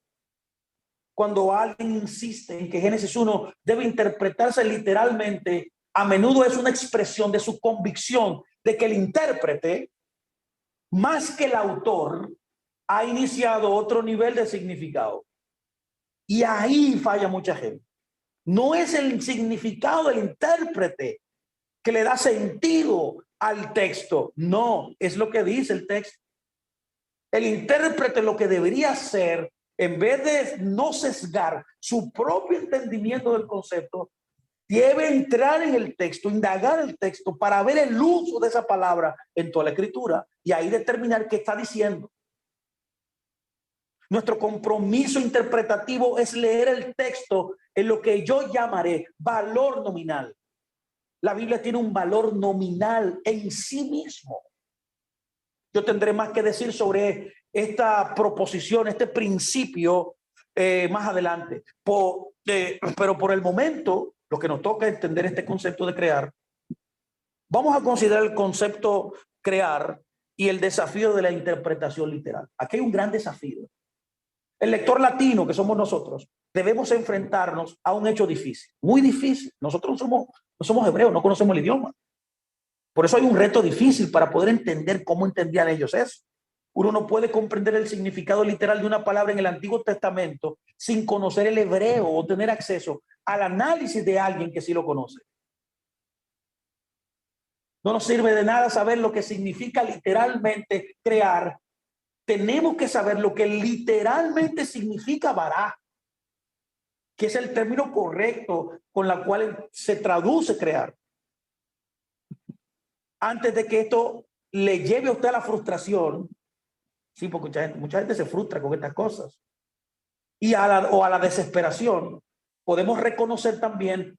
Cuando alguien insiste en que Génesis 1 debe interpretarse literalmente, a menudo es una expresión de su convicción de que el intérprete, más que el autor, ha iniciado otro nivel de significado. Y ahí falla mucha gente. No es el significado del intérprete que le da sentido al texto. No, es lo que dice el texto. El intérprete lo que debería hacer, en vez de no sesgar su propio entendimiento del concepto, debe entrar en el texto, indagar el texto para ver el uso de esa palabra en toda la escritura y ahí determinar qué está diciendo. Nuestro compromiso interpretativo es leer el texto en lo que yo llamaré valor nominal. La Biblia tiene un valor nominal en sí mismo. Yo tendré más que decir sobre esta proposición, este principio más adelante. Pero por el momento, lo que nos toca es entender este concepto de crear. Vamos a considerar el concepto crear y el desafío de la interpretación literal. Aquí hay un gran desafío. El lector latino, que somos nosotros, debemos enfrentarnos a un hecho difícil, muy difícil. Nosotros no somos hebreos, no conocemos el idioma. Por eso hay un reto difícil para poder entender cómo entendían ellos eso. Uno no puede comprender el significado literal de una palabra en el Antiguo Testamento sin conocer el hebreo o tener acceso al análisis de alguien que sí lo conoce. No nos sirve de nada saber lo que significa literalmente crear. Tenemos que saber lo que literalmente significa bará, que es el término correcto con la cual se traduce crear. Antes de que esto le lleve a usted a la frustración, sí, porque mucha gente se frustra con estas cosas, o a la desesperación, podemos reconocer también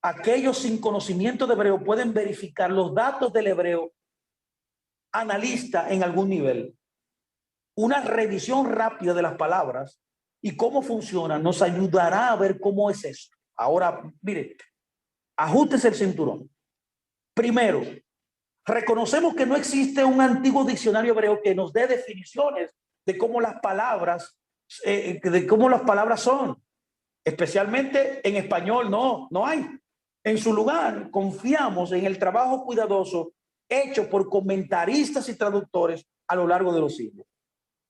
aquellos sin conocimiento de hebreo pueden verificar los datos del hebreo analista en algún nivel. Una revisión rápida de las palabras y cómo funcionan nos ayudará a ver cómo es esto. Ahora, mire, ajústese el cinturón. Primero, reconocemos que no existe un antiguo diccionario hebreo que nos dé definiciones de cómo las palabras son. Especialmente en español, no hay. En su lugar, confiamos en el trabajo cuidadoso hecho por comentaristas y traductores a lo largo de los siglos.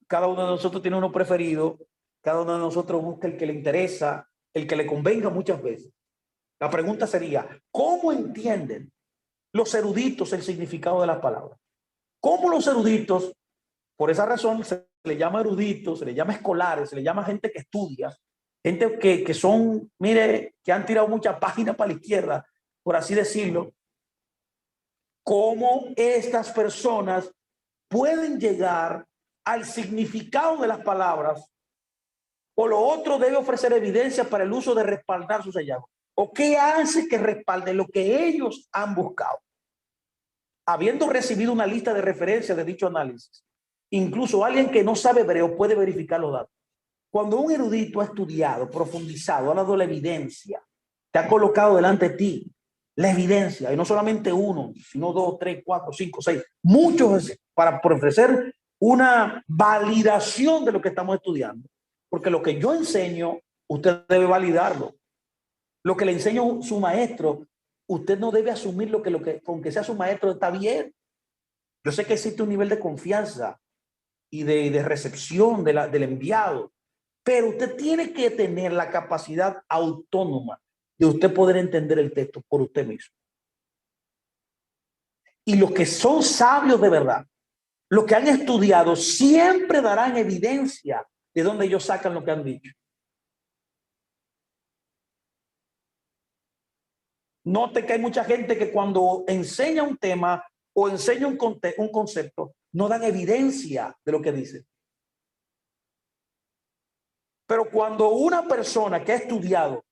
Cada uno de nosotros tiene uno preferido, cada uno de nosotros busca el que le interesa, el que le convenga muchas veces. La pregunta sería, ¿cómo entienden los eruditos el significado de las palabras? ¿Cómo los eruditos, por esa razón se le llama eruditos, se le llama escolares, se le llama gente que estudia, gente que son, mire, que han tirado muchas páginas para la izquierda, por así decirlo, cómo estas personas pueden llegar al significado de las palabras, o lo otro debe ofrecer evidencia para el uso de respaldar sus hallazgos? ¿O qué hace que respalde lo que ellos han buscado? Habiendo recibido una lista de referencias de dicho análisis, incluso alguien que no sabe hebreo puede verificar los datos. Cuando un erudito ha estudiado, profundizado, ha dado la evidencia, te ha colocado delante de ti la evidencia, y no solamente uno, sino 2, 3, 4, 5, 6, muchos, para ofrecer una validación de lo que estamos estudiando. Porque lo que yo enseño, usted debe validarlo. Lo que le enseño su maestro, usted no debe asumir con que sea su maestro está bien. Yo sé que existe un nivel de confianza y de recepción del enviado, pero usted tiene que tener la capacidad autónoma de usted poder entender el texto por usted mismo. Y los que son sabios de verdad, los que han estudiado, siempre darán evidencia de donde ellos sacan lo que han dicho. Note que hay mucha gente que cuando enseña un tema o enseña un concepto, no dan evidencia de lo que dice. Pero cuando una persona que ha estudiado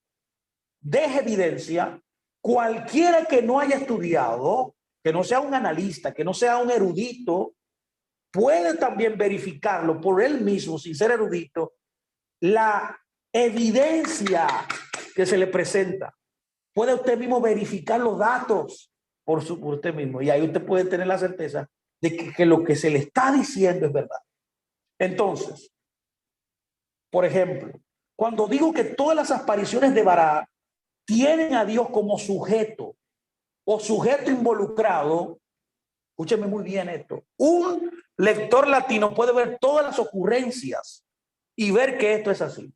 deja evidencia, cualquiera que no haya estudiado, que no sea un analista, que no sea un erudito, puede también verificarlo por él mismo, sin ser erudito, la evidencia que se le presenta. Puede usted mismo verificar los datos por usted mismo, y ahí usted puede tener la certeza de que lo que se le está diciendo es verdad. Entonces, por ejemplo, cuando digo que todas las apariciones de Bará tienen a Dios como sujeto o sujeto involucrado, escúcheme muy bien esto, un lector latino puede ver todas las ocurrencias y ver que esto es así.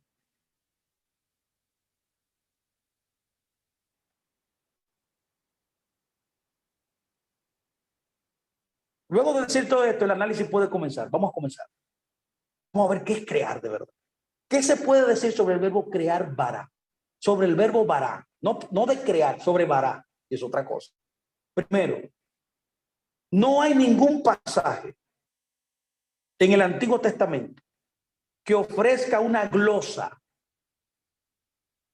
Luego de decir todo esto, el análisis puede comenzar. Vamos a comenzar. Vamos a ver qué es crear de verdad. ¿Qué se puede decir sobre el verbo crear bará? Sobre el verbo bará. No de crear, sobre bará. Es otra cosa. Primero, no hay ningún pasaje en el Antiguo Testamento que ofrezca una glosa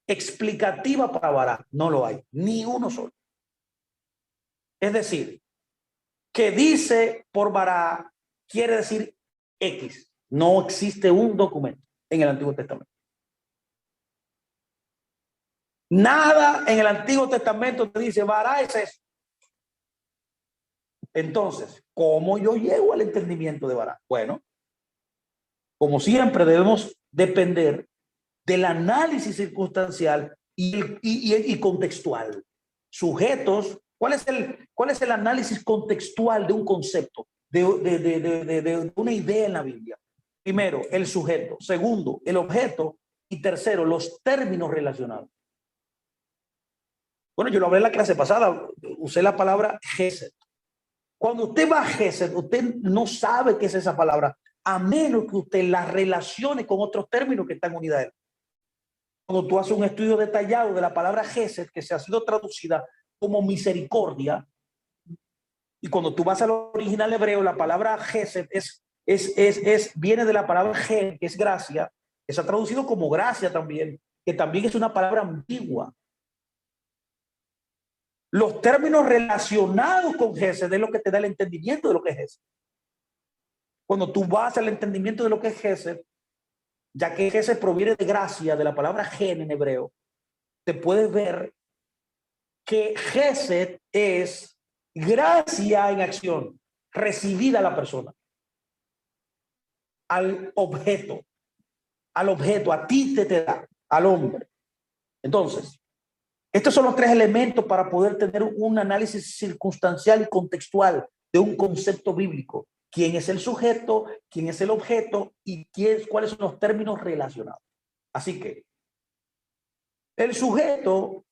explicativa para Bará. No lo hay, ni uno solo. Es decir, que dice por Bará quiere decir X. No existe un documento en el Antiguo Testamento. Nada en el Antiguo Testamento te dice Bará es eso. Entonces, ¿cómo yo llego al entendimiento de Bará? Bueno, como siempre debemos depender del análisis circunstancial y contextual. Sujetos, ¿cuál es el análisis contextual de un concepto, de una idea en la Biblia? Primero, el sujeto. Segundo, el objeto. Y tercero, los términos relacionados. Bueno, yo lo hablé en la clase pasada, usé la palabra Gesed. Cuando usted va a Gesed, usted no sabe qué es esa palabra, a menos que usted la relacione con otros términos que están unidos a él. Cuando tú haces un estudio detallado de la palabra Gesed, que se ha sido traducida como misericordia, y cuando tú vas al original hebreo, la palabra Gesed viene de la palabra Gen, que es gracia, que se ha traducido como gracia también, que también es una palabra antigua. Los términos relacionados con Gesed es lo que te da el entendimiento de lo que es Gesed. Cuando tú vas al entendimiento de lo que es Gesed, ya que Gesed proviene de gracia, de la palabra gen en hebreo, te puedes ver que Gesed es gracia en acción, recibida a la persona, al objeto, a ti te da, al hombre. Entonces, estos son los tres elementos para poder tener un análisis circunstancial y contextual de un concepto bíblico. ¿Quién es el sujeto? ¿Quién es el objeto? ¿Y cuáles son los términos relacionados? Así que el sujeto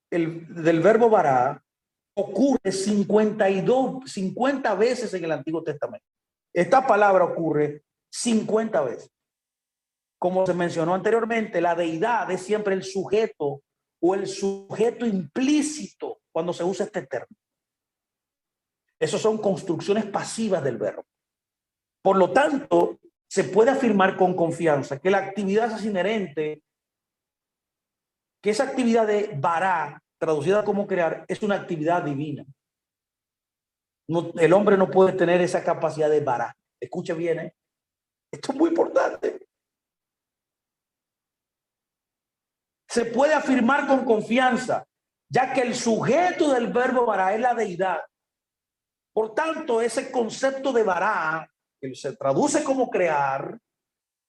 del verbo vará ocurre 50 veces en el Antiguo Testamento. Esta palabra ocurre 50 veces. Como se mencionó anteriormente, la deidad es siempre el sujeto o el sujeto implícito cuando se usa este término. Esas son construcciones pasivas del verbo. Por lo tanto, se puede afirmar con confianza que la actividad es inherente, que esa actividad de vará, traducida como crear, es una actividad divina. No, el hombre no puede tener esa capacidad de vará. Escuche bien, ¿eh? Esto es muy importante. Se puede afirmar con confianza, ya que el sujeto del verbo vará es la deidad. Por tanto, ese concepto de vará, que se traduce como crear,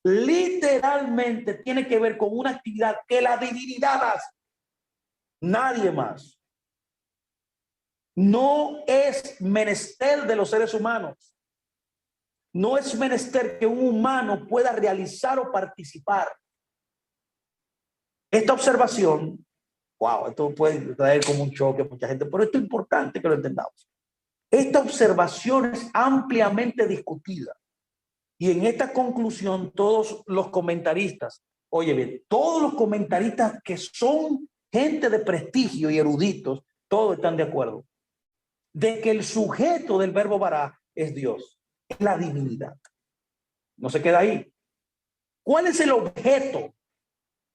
literalmente tiene que ver con una actividad que la divinidad hace. Nadie más. No es menester de los seres humanos. No es menester que un humano pueda realizar o participar. Esta observación, wow, esto puede traer como un choque a mucha gente, pero esto es importante que lo entendamos. Esta observación es ampliamente discutida. Y en esta conclusión, todos los comentaristas, oye bien, todos los comentaristas que son gente de prestigio y eruditos, todos están de acuerdo de que el sujeto del verbo vará es Dios, es la divinidad. No se queda ahí. ¿Cuál es el objeto?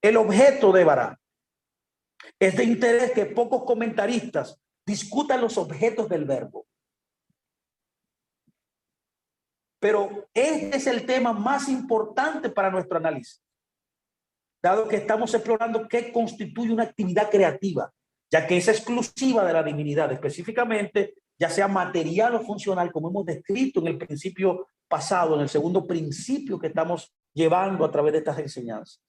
El objeto de vará. Es de interés que pocos comentaristas discutan los objetos del verbo. Pero este es el tema más importante para nuestro análisis, dado que estamos explorando qué constituye una actividad creativa, ya que es exclusiva de la divinidad, específicamente, ya sea material o funcional, como hemos descrito en el principio pasado, en el segundo principio que estamos llevando a través de estas enseñanzas.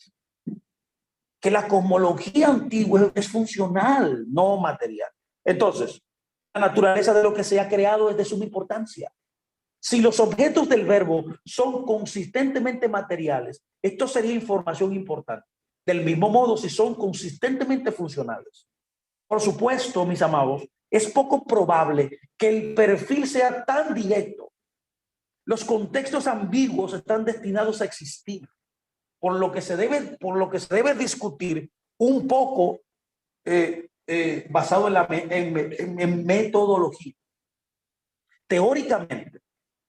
Que la cosmología antigua es funcional, no material. Entonces, la naturaleza de lo que se ha creado es de suma importancia. Si los objetos del verbo son consistentemente materiales, esto sería información importante. Del mismo modo, si son consistentemente funcionales. Por supuesto, mis amados, es poco probable que el perfil sea tan directo. Los contextos ambiguos están destinados a existir, por lo que se debe discutir un poco basado en metodología. Teóricamente,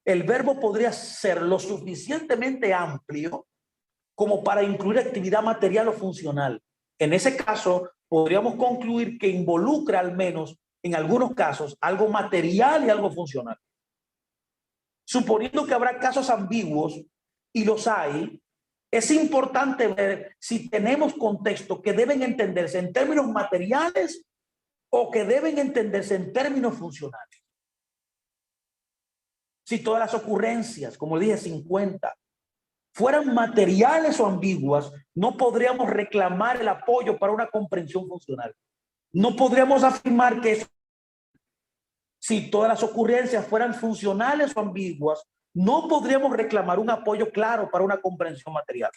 el verbo podría ser lo suficientemente amplio como para incluir actividad material o funcional. En ese caso, podríamos concluir que involucra al menos, en algunos casos, algo material y algo funcional. Suponiendo que habrá casos ambiguos, y los hay, es importante ver si tenemos contextos que deben entenderse en términos materiales o que deben entenderse en términos funcionales. Si todas las ocurrencias, como dije, 50, fueran materiales o ambiguas, no podríamos reclamar el apoyo para una comprensión funcional. No podríamos afirmar que si todas las ocurrencias fueran funcionales o ambiguas, no podríamos reclamar un apoyo claro para una comprensión material.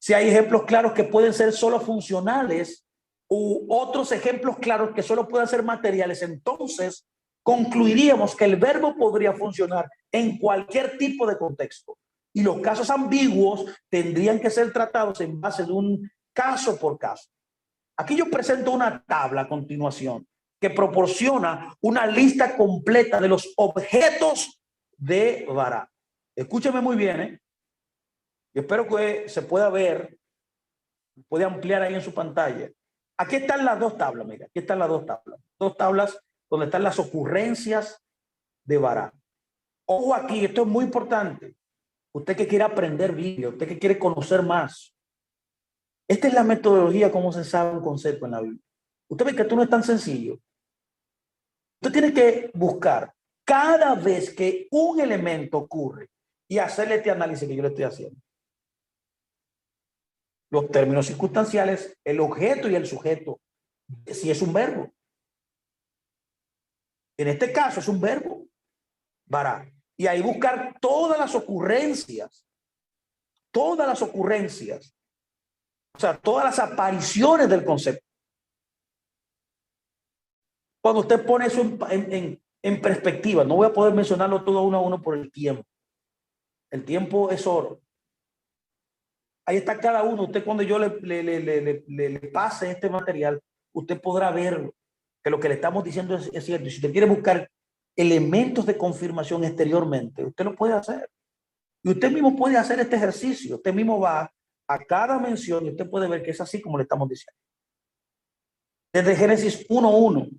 Si hay ejemplos claros que pueden ser solo funcionales u otros ejemplos claros que solo pueden ser materiales, entonces concluiríamos que el verbo podría funcionar en cualquier tipo de contexto. Y los casos ambiguos tendrían que ser tratados en base de un caso por caso. Aquí yo presento una tabla a continuación que proporciona una lista completa de los objetos de Vará. Escúcheme muy bien, ¿eh? Yo espero que se pueda ver, puede ampliar ahí en su pantalla. Aquí están las dos tablas, mira, aquí están las dos tablas. Dos tablas donde están las ocurrencias de Vará. Ojo aquí, esto es muy importante. Usted que quiere aprender Biblia, usted que quiere conocer más. Esta es la metodología como se sabe un concepto en la Biblia. Usted ve que esto no es tan sencillo. Usted tiene que buscar cada vez que un elemento ocurre y hacerle este análisis que yo le estoy haciendo. Los términos circunstanciales, el objeto y el sujeto, si es un verbo. En este caso es un verbo, Vará. Y ahí buscar todas las ocurrencias, o sea, todas las apariciones del concepto. Cuando usted pone eso en perspectiva, no voy a poder mencionarlo todo uno a uno por el tiempo. El tiempo es oro. Ahí está cada uno. Usted cuando yo le pase este material, usted podrá ver que lo que le estamos diciendo es cierto. Y si usted quiere buscar elementos de confirmación exteriormente, usted lo puede hacer. Y usted mismo puede hacer este ejercicio. Usted mismo va a cada mención y usted puede ver que es así como le estamos diciendo. Desde Génesis 1:1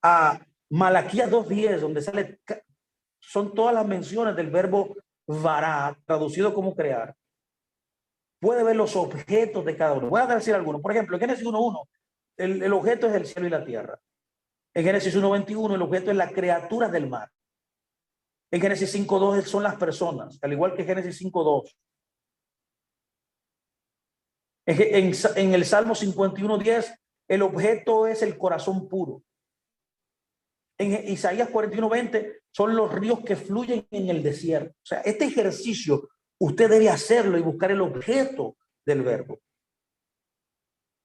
a Malaquías 2:10, donde son todas las menciones del verbo vará, traducido como crear. Puede ver los objetos de cada uno. Voy a decir algunos. Por ejemplo, en Génesis 1:1, el objeto es el cielo y la tierra. En Génesis 1:21, el objeto es las criaturas del mar. En Génesis 5:2 son las personas, al igual que Génesis 5:2. En el Salmo 51:10, el objeto es el corazón puro. En Isaías 41:20 son los ríos que fluyen en el desierto. O sea, este ejercicio usted debe hacerlo y buscar el objeto del verbo.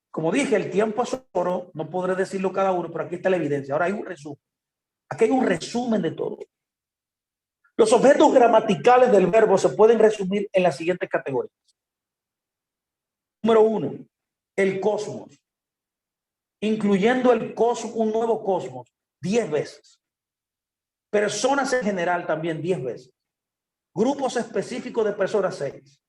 Como dije, el tiempo es oro, no podré decirlo cada uno, pero aquí está la evidencia. Ahora hay un resumen. Aquí hay un resumen de todo. Los objetos gramaticales del verbo se pueden resumir en las siguientes categorías. Número 1, el cosmos. Incluyendo el cosmos, un nuevo cosmos, 10 veces. Personas en general también 10 veces. Grupos específicos de personas 6.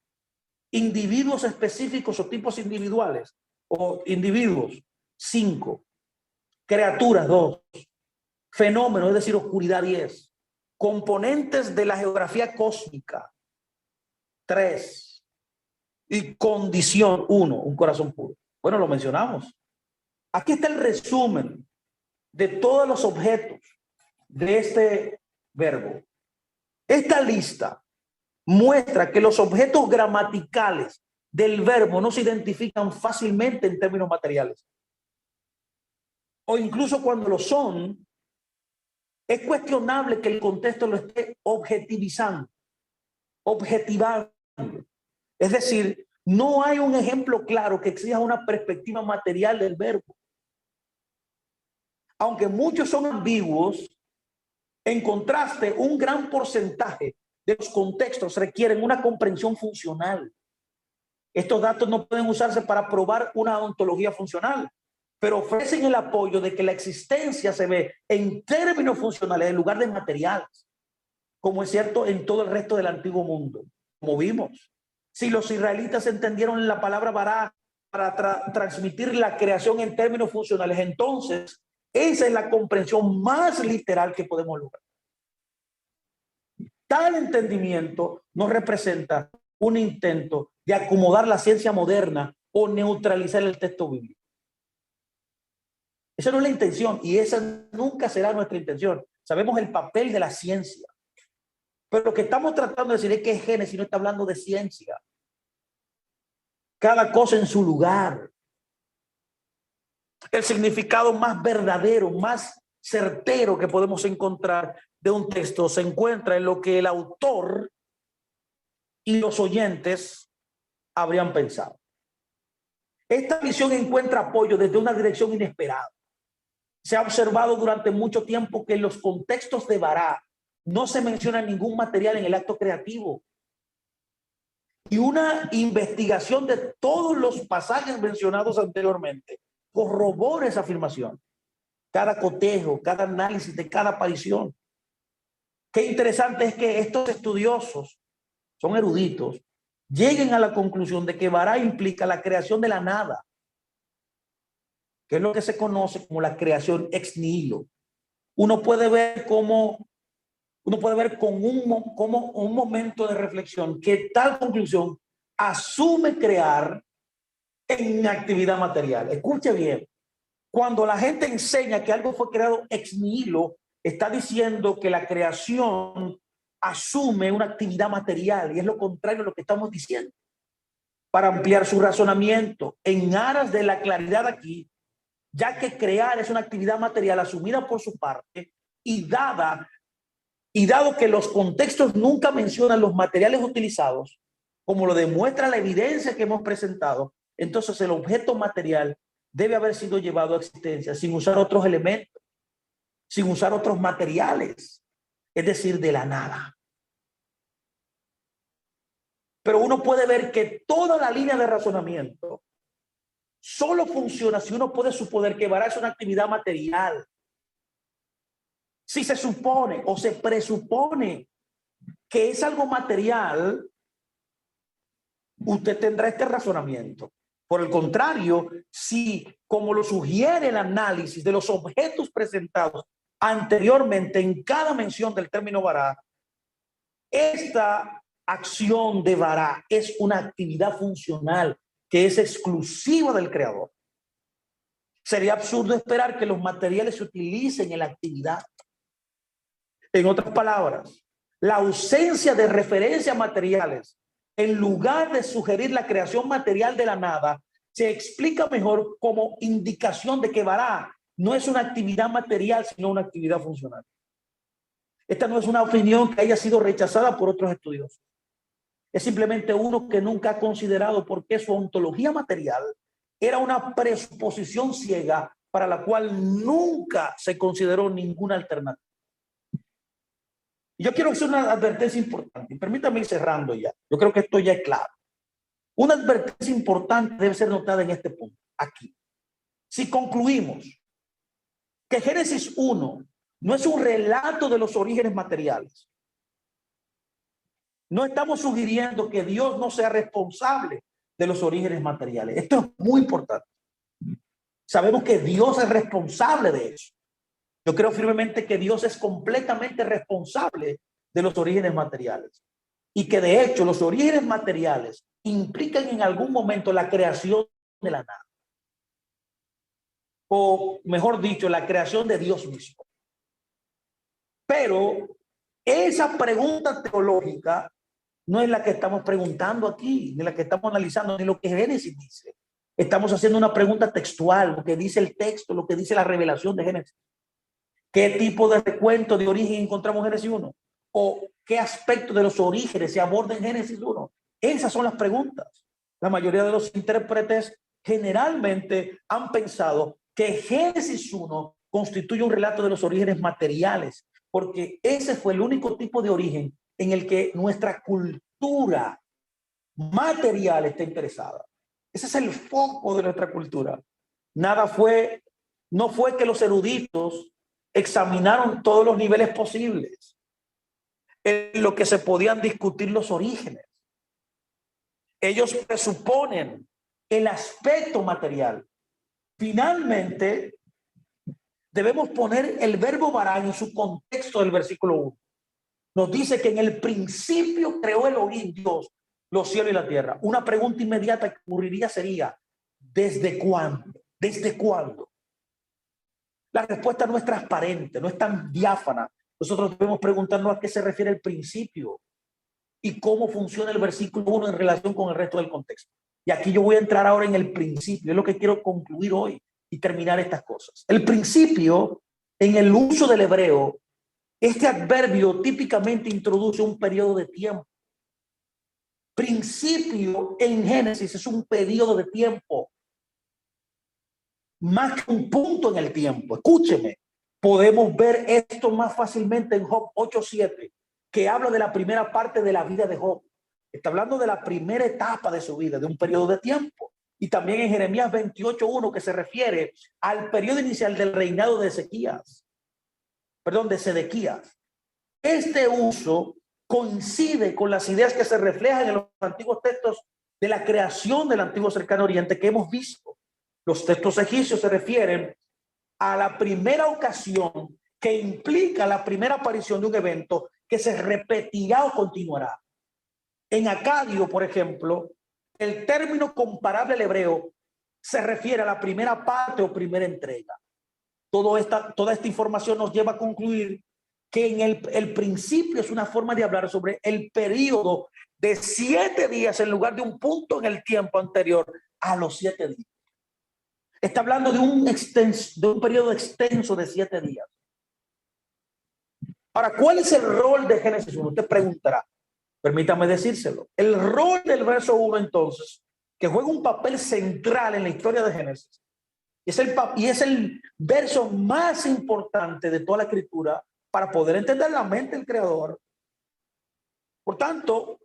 Individuos específicos o tipos individuales o individuos 5. Criaturas 2. Fenómenos, es decir, oscuridad 10. Componentes de la geografía cósmica 3. Y condición 1, un corazón puro. Bueno, lo mencionamos. Aquí está el resumen de todos los objetos de este verbo. Esta lista muestra que los objetos gramaticales del verbo no se identifican fácilmente en términos materiales. O incluso cuando lo son, es cuestionable que el contexto lo esté objetivizando, objetivando. Es decir, no hay un ejemplo claro que exija una perspectiva material del verbo. Aunque muchos son ambiguos, en contraste, un gran porcentaje de los contextos requieren una comprensión funcional. Estos datos no pueden usarse para probar una ontología funcional, pero ofrecen el apoyo de que la existencia se ve en términos funcionales en lugar de materiales, como es cierto en todo el resto del antiguo mundo, como vimos. Si los israelitas entendieron la palabra bará para transmitir la creación en términos funcionales, entonces esa es la comprensión más literal que podemos lograr. Tal entendimiento no representa un intento de acomodar la ciencia moderna o neutralizar el texto bíblico. Esa no es la intención y esa nunca será nuestra intención. Sabemos el papel de la ciencia, pero lo que estamos tratando de decir es que Génesis no está hablando de ciencia. Cada cosa en su lugar. El significado más verdadero, más certero que podemos encontrar de un texto se encuentra en lo que el autor y los oyentes habrían pensado. Esta visión encuentra apoyo desde una dirección inesperada. Se ha observado durante mucho tiempo que en los contextos de Bará no se menciona ningún material en el acto creativo. Y una investigación de todos los pasajes mencionados anteriormente corrobora esa afirmación. Cada cotejo, cada análisis de cada aparición. Qué interesante es que estos estudiosos, son eruditos, lleguen a la conclusión de que Bará implica la creación de la nada, que es lo que se conoce como la creación ex nihilo. Uno puede ver como un momento de reflexión que tal conclusión asume crear en actividad material. Escuche bien, cuando la gente enseña que algo fue creado ex nihilo, está diciendo que la creación asume una actividad material y es lo contrario a lo que estamos diciendo. Para ampliar su razonamiento en aras de la claridad aquí, ya que crear es una actividad material asumida por su parte y dado que los contextos nunca mencionan los materiales utilizados, como lo demuestra la evidencia que hemos presentado, entonces el objeto material debe haber sido llevado a existencia sin usar otros elementos, sin usar otros materiales, es decir, de la nada. Pero uno puede ver que toda la línea de razonamiento solo funciona si uno puede suponer que Bará es una actividad material. Si se supone o se presupone que es algo material, usted tendrá este razonamiento. Por el contrario, si, como lo sugiere el análisis de los objetos presentados anteriormente en cada mención del término Bará, esta acción de Bará es una actividad funcional que es exclusiva del creador. Sería absurdo esperar que los materiales se utilicen en la actividad. En otras palabras, la ausencia de referencia a materiales, en lugar de sugerir la creación material de la nada, se explica mejor como indicación de que Bará no es una actividad material, sino una actividad funcional. Esta no es una opinión que haya sido rechazada por otros estudiosos. Es simplemente uno que nunca ha considerado por qué su ontología material era una presuposición ciega para la cual nunca se consideró ninguna alternativa. Yo quiero hacer una advertencia importante. Permítame ir cerrando ya. Yo creo que esto ya es claro. Una advertencia importante debe ser notada en este punto, aquí. Si concluimos que Génesis 1 no es un relato de los orígenes materiales, no estamos sugiriendo que Dios no sea responsable de los orígenes materiales. Esto es muy importante. Sabemos que Dios es responsable de eso. Yo creo firmemente que Dios es completamente responsable de los orígenes materiales y que de hecho los orígenes materiales implican en algún momento la creación de la nada, o mejor dicho, la creación de Dios mismo. Pero esa pregunta teológica no es la que estamos preguntando aquí, ni la que estamos analizando, ni lo que Génesis dice. Estamos haciendo una pregunta textual, lo que dice el texto, lo que dice la revelación de Génesis. ¿Qué tipo de recuento de origen encontramos en Génesis 1? ¿O qué aspecto de los orígenes se aborda en Génesis 1? Esas son las preguntas. La mayoría de los intérpretes generalmente han pensado que Génesis 1 constituye un relato de los orígenes materiales, porque ese fue el único tipo de origen en el que nuestra cultura material está interesada. Ese es el foco de nuestra cultura. No fue que los eruditos examinaron todos los niveles posibles en lo que se podían discutir los orígenes. Ellos presuponen el aspecto material. Finalmente, debemos poner el verbo bara en su contexto del versículo 1. Nos dice que en el principio creó Elohim, Dios, los cielos y la tierra. Una pregunta inmediata que ocurriría sería, ¿desde cuándo? ¿Desde cuándo? La respuesta no es transparente, no es tan diáfana. Nosotros debemos preguntarnos a qué se refiere el principio y cómo funciona el versículo 1 en relación con el resto del contexto. Y aquí yo voy a entrar ahora en el principio, es lo que quiero concluir hoy y terminar estas cosas. El principio, en el uso del hebreo, este adverbio típicamente introduce un periodo de tiempo. Principio en Génesis es un periodo de tiempo, más que un punto en el tiempo. Escúcheme, podemos ver esto más fácilmente en Job 8:7, que habla de la primera parte de la vida de Job. Está hablando de la primera etapa de su vida, de un periodo de tiempo. Y también en Jeremías 28:1, que se refiere al periodo inicial del reinado de Sedequías. Este uso coincide con las ideas que se reflejan en los antiguos textos de la creación del antiguo cercano oriente que hemos visto. Los textos egipcios se refieren a la primera ocasión que implica la primera aparición de un evento que se repetirá o continuará. En acadio, por ejemplo, el término comparable al hebreo se refiere a la primera parte o primera entrega. Toda esta información nos lleva a concluir que en el principio es una forma de hablar sobre el periodo de 7 días en lugar de un punto en el tiempo anterior a los 7 días. Está hablando de un periodo extenso de 7 días. Ahora, ¿cuál es el rol de Génesis 1? Usted preguntará. Permítame decírselo. El rol del verso 1, entonces, que juega un papel central en la historia de Génesis, y es el verso más importante de toda la escritura para poder entender la mente del creador. Por tanto,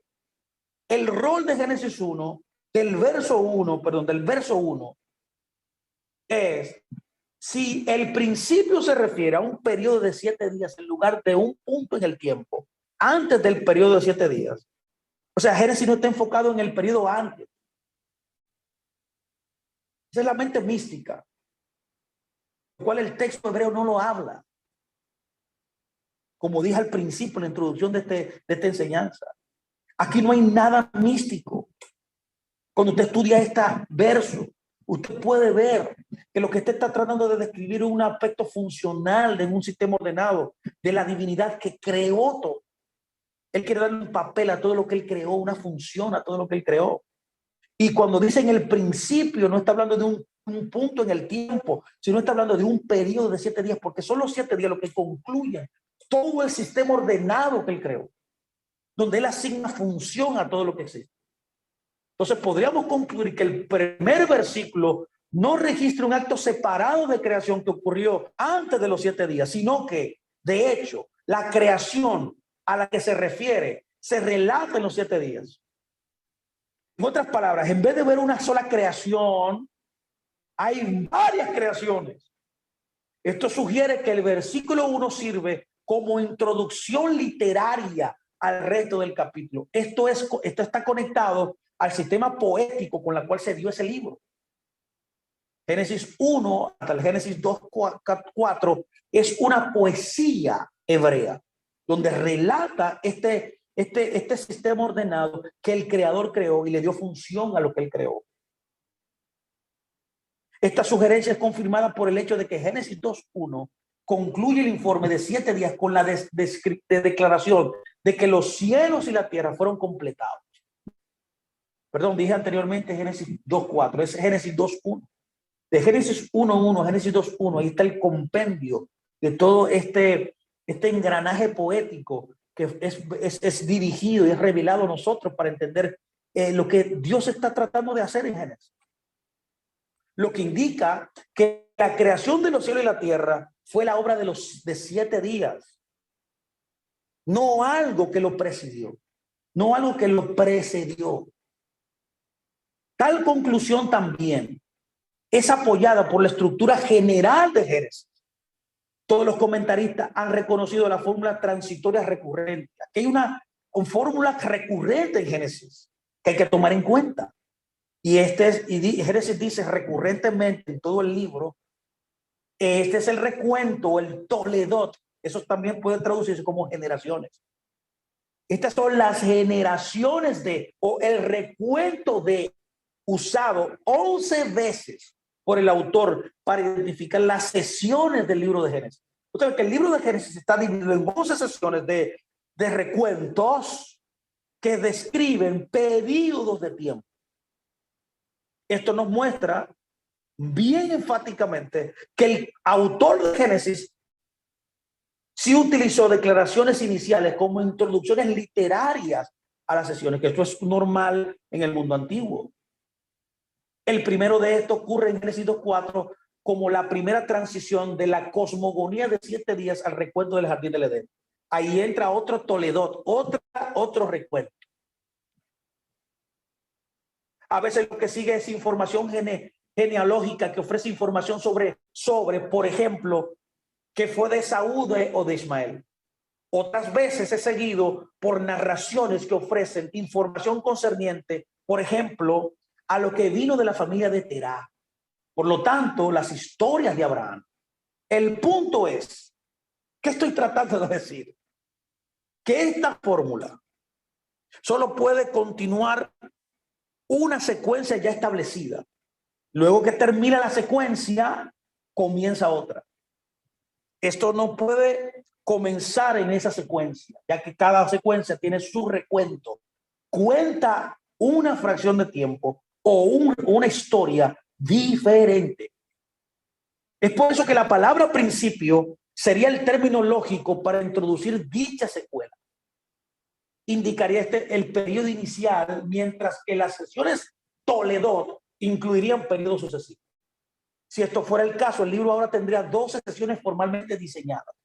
el rol de Génesis 1, del verso 1, es, si el principio se refiere a un periodo de 7 días en lugar de un punto en el tiempo, antes del periodo de 7 días. O sea, Génesis no está enfocado en el periodo antes. Esa es la mente mística, lo cual el texto hebreo no lo habla. Como dije al principio en la introducción de esta enseñanza, aquí no hay nada místico. Cuando usted estudia este verso, usted puede ver que lo que usted está tratando de describir es un aspecto funcional de un sistema ordenado, de la divinidad que creó todo. Él quiere darle un papel a todo lo que él creó, una función a todo lo que él creó. Y cuando dice en el principio, no está hablando de un punto en el tiempo, sino está hablando de un periodo de 7 días, porque son los 7 días lo que concluyen todo el sistema ordenado que él creó, donde él asigna función a todo lo que existe. Entonces podríamos concluir que el primer versículo no registra un acto separado de creación que ocurrió antes de los 7 días, sino que, de hecho, la creación a la que se refiere se relata en los 7 días. En otras palabras, en vez de ver una sola creación, hay varias creaciones. Esto sugiere que el versículo 1 sirve como introducción literaria al resto del capítulo. Esto está conectado al sistema poético con el cual se dio ese libro. Génesis 1 hasta el Génesis 2:4 es una poesía hebrea, donde relata este sistema ordenado que el creador creó y le dio función a lo que él creó. Esta sugerencia es confirmada por el hecho de que Génesis 2:1 concluye el informe de 7 días con la declaración de que los cielos y la tierra fueron completados. Perdón, dije anteriormente Génesis 2:4, es Génesis 2:1. De Génesis 1:1 a Génesis 2:1, ahí está el compendio de todo este engranaje poético que es dirigido y es revelado a nosotros para entender lo que Dios está tratando de hacer en Génesis. Lo que indica que la creación de los cielos y la tierra fue la obra de 7 días. No algo que lo presidió, no algo que lo precedió. Tal conclusión también es apoyada por la estructura general de Génesis. Todos los comentaristas han reconocido la fórmula transitoria recurrente. Aquí hay una fórmula recurrente en Génesis. que hay que tomar en cuenta. Y Génesis dice recurrentemente en todo el libro, este es el recuento, el Toledot. Eso también puede traducirse como generaciones. Estas son las generaciones o el recuento usado 11 veces por el autor para identificar las sesiones del libro de Génesis. Usted ve que el libro de Génesis está dividido en 11 sesiones de recuentos que describen periodos de tiempo. Esto nos muestra bien enfáticamente que el autor de Génesis sí utilizó declaraciones iniciales como introducciones literarias a las sesiones, que esto es normal en el mundo antiguo. El primero de esto ocurre en Génesis 2:4 como la primera transición de la cosmogonía de 7 días al recuento del jardín del Edén. Ahí entra otro Toledot, otro recuento. A veces lo que sigue es información genealógica que ofrece información sobre, por ejemplo, que fue de Esaú o de Ismael. Otras veces es seguido por narraciones que ofrecen información concerniente, por ejemplo, a lo que vino de la familia de Terah. Por lo tanto, las historias de Abraham. El punto es, ¿qué estoy tratando de decir? Que esta fórmula solo puede continuar una secuencia ya establecida. Luego que termina la secuencia, comienza otra. Esto no puede comenzar en esa secuencia, ya que cada secuencia tiene su recuento. Cuenta una fracción de tiempo o una historia diferente. Es por eso que la palabra principio sería el término lógico para introducir dicha secuela. Indicaría el periodo inicial, mientras que las sesiones Toledot incluirían periodos sucesivos. Si esto fuera el caso, el libro ahora tendría 12 sesiones formalmente diseñadas.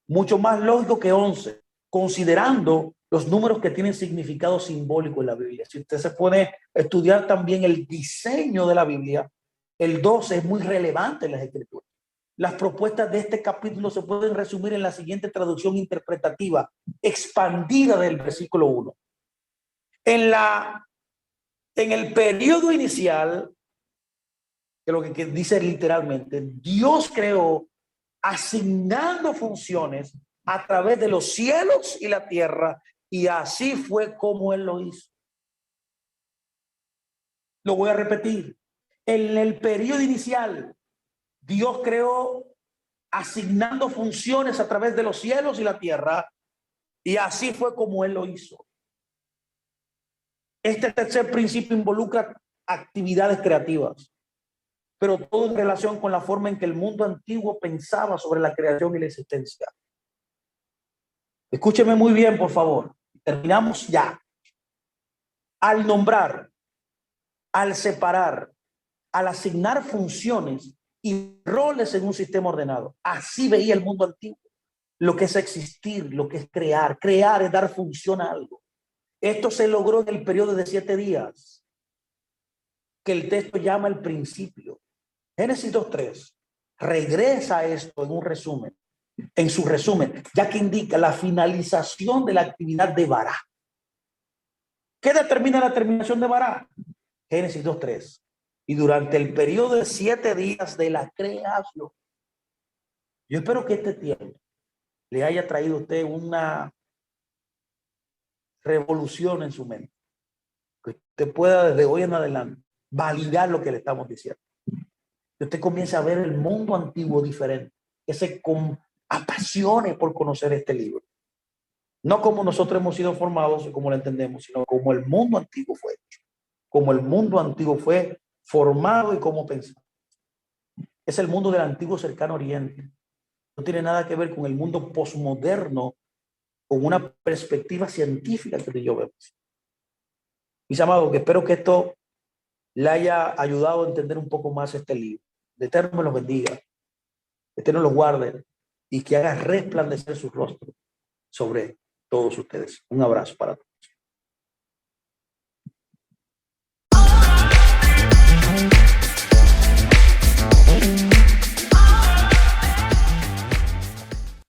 Mucho más lógico que 11, considerando los números que tienen significado simbólico en la Biblia. Si usted se puede estudiar también el diseño de la Biblia, el 12 es muy relevante en las Escrituras. Las propuestas de este capítulo se pueden resumir en la siguiente traducción interpretativa expandida del versículo 1. En el periodo inicial, que lo que dice literalmente, Dios creó asignando funciones a través de los cielos y la tierra, y así fue como Él lo hizo. Lo voy a repetir. En el periodo inicial, Dios creó asignando funciones a través de los cielos y la tierra, y así fue como Él lo hizo. Este tercer principio involucra actividades creativas, pero todo en relación con la forma en que el mundo antiguo pensaba sobre la creación y la existencia. Escúcheme muy bien, por favor. Terminamos ya. Al nombrar, al separar, al asignar funciones y roles en un sistema ordenado. Así veía el mundo antiguo. Lo que es existir, lo que es crear. Crear es dar función a algo. Esto se logró en el periodo de 7 días, que el texto llama el principio. Génesis 2:3 regresa a esto en su resumen, ya que indica la finalización de la actividad de Bará. ¿Qué determina la terminación de Bará? Génesis 2:3. Y durante el periodo de 7 días de la creación. Yo espero que este tiempo le haya traído a usted una revolución en su mente. Que usted pueda desde hoy en adelante validar lo que le estamos diciendo. Que usted comience a ver el mundo antiguo diferente. Que se apasione por conocer este libro. No como nosotros hemos sido formados y como lo entendemos, sino como el mundo antiguo fue hecho. Como el mundo antiguo fue formado y cómo pensaba. Es el mundo del antiguo cercano oriente. No tiene nada que ver con el mundo posmoderno, con una perspectiva científica que yo veo. Mis amados, que espero que esto le haya ayudado a entender un poco más este libro. El Eterno los bendiga, el Eterno los guarde y que haga resplandecer su rostro sobre todos ustedes. Un abrazo para todos.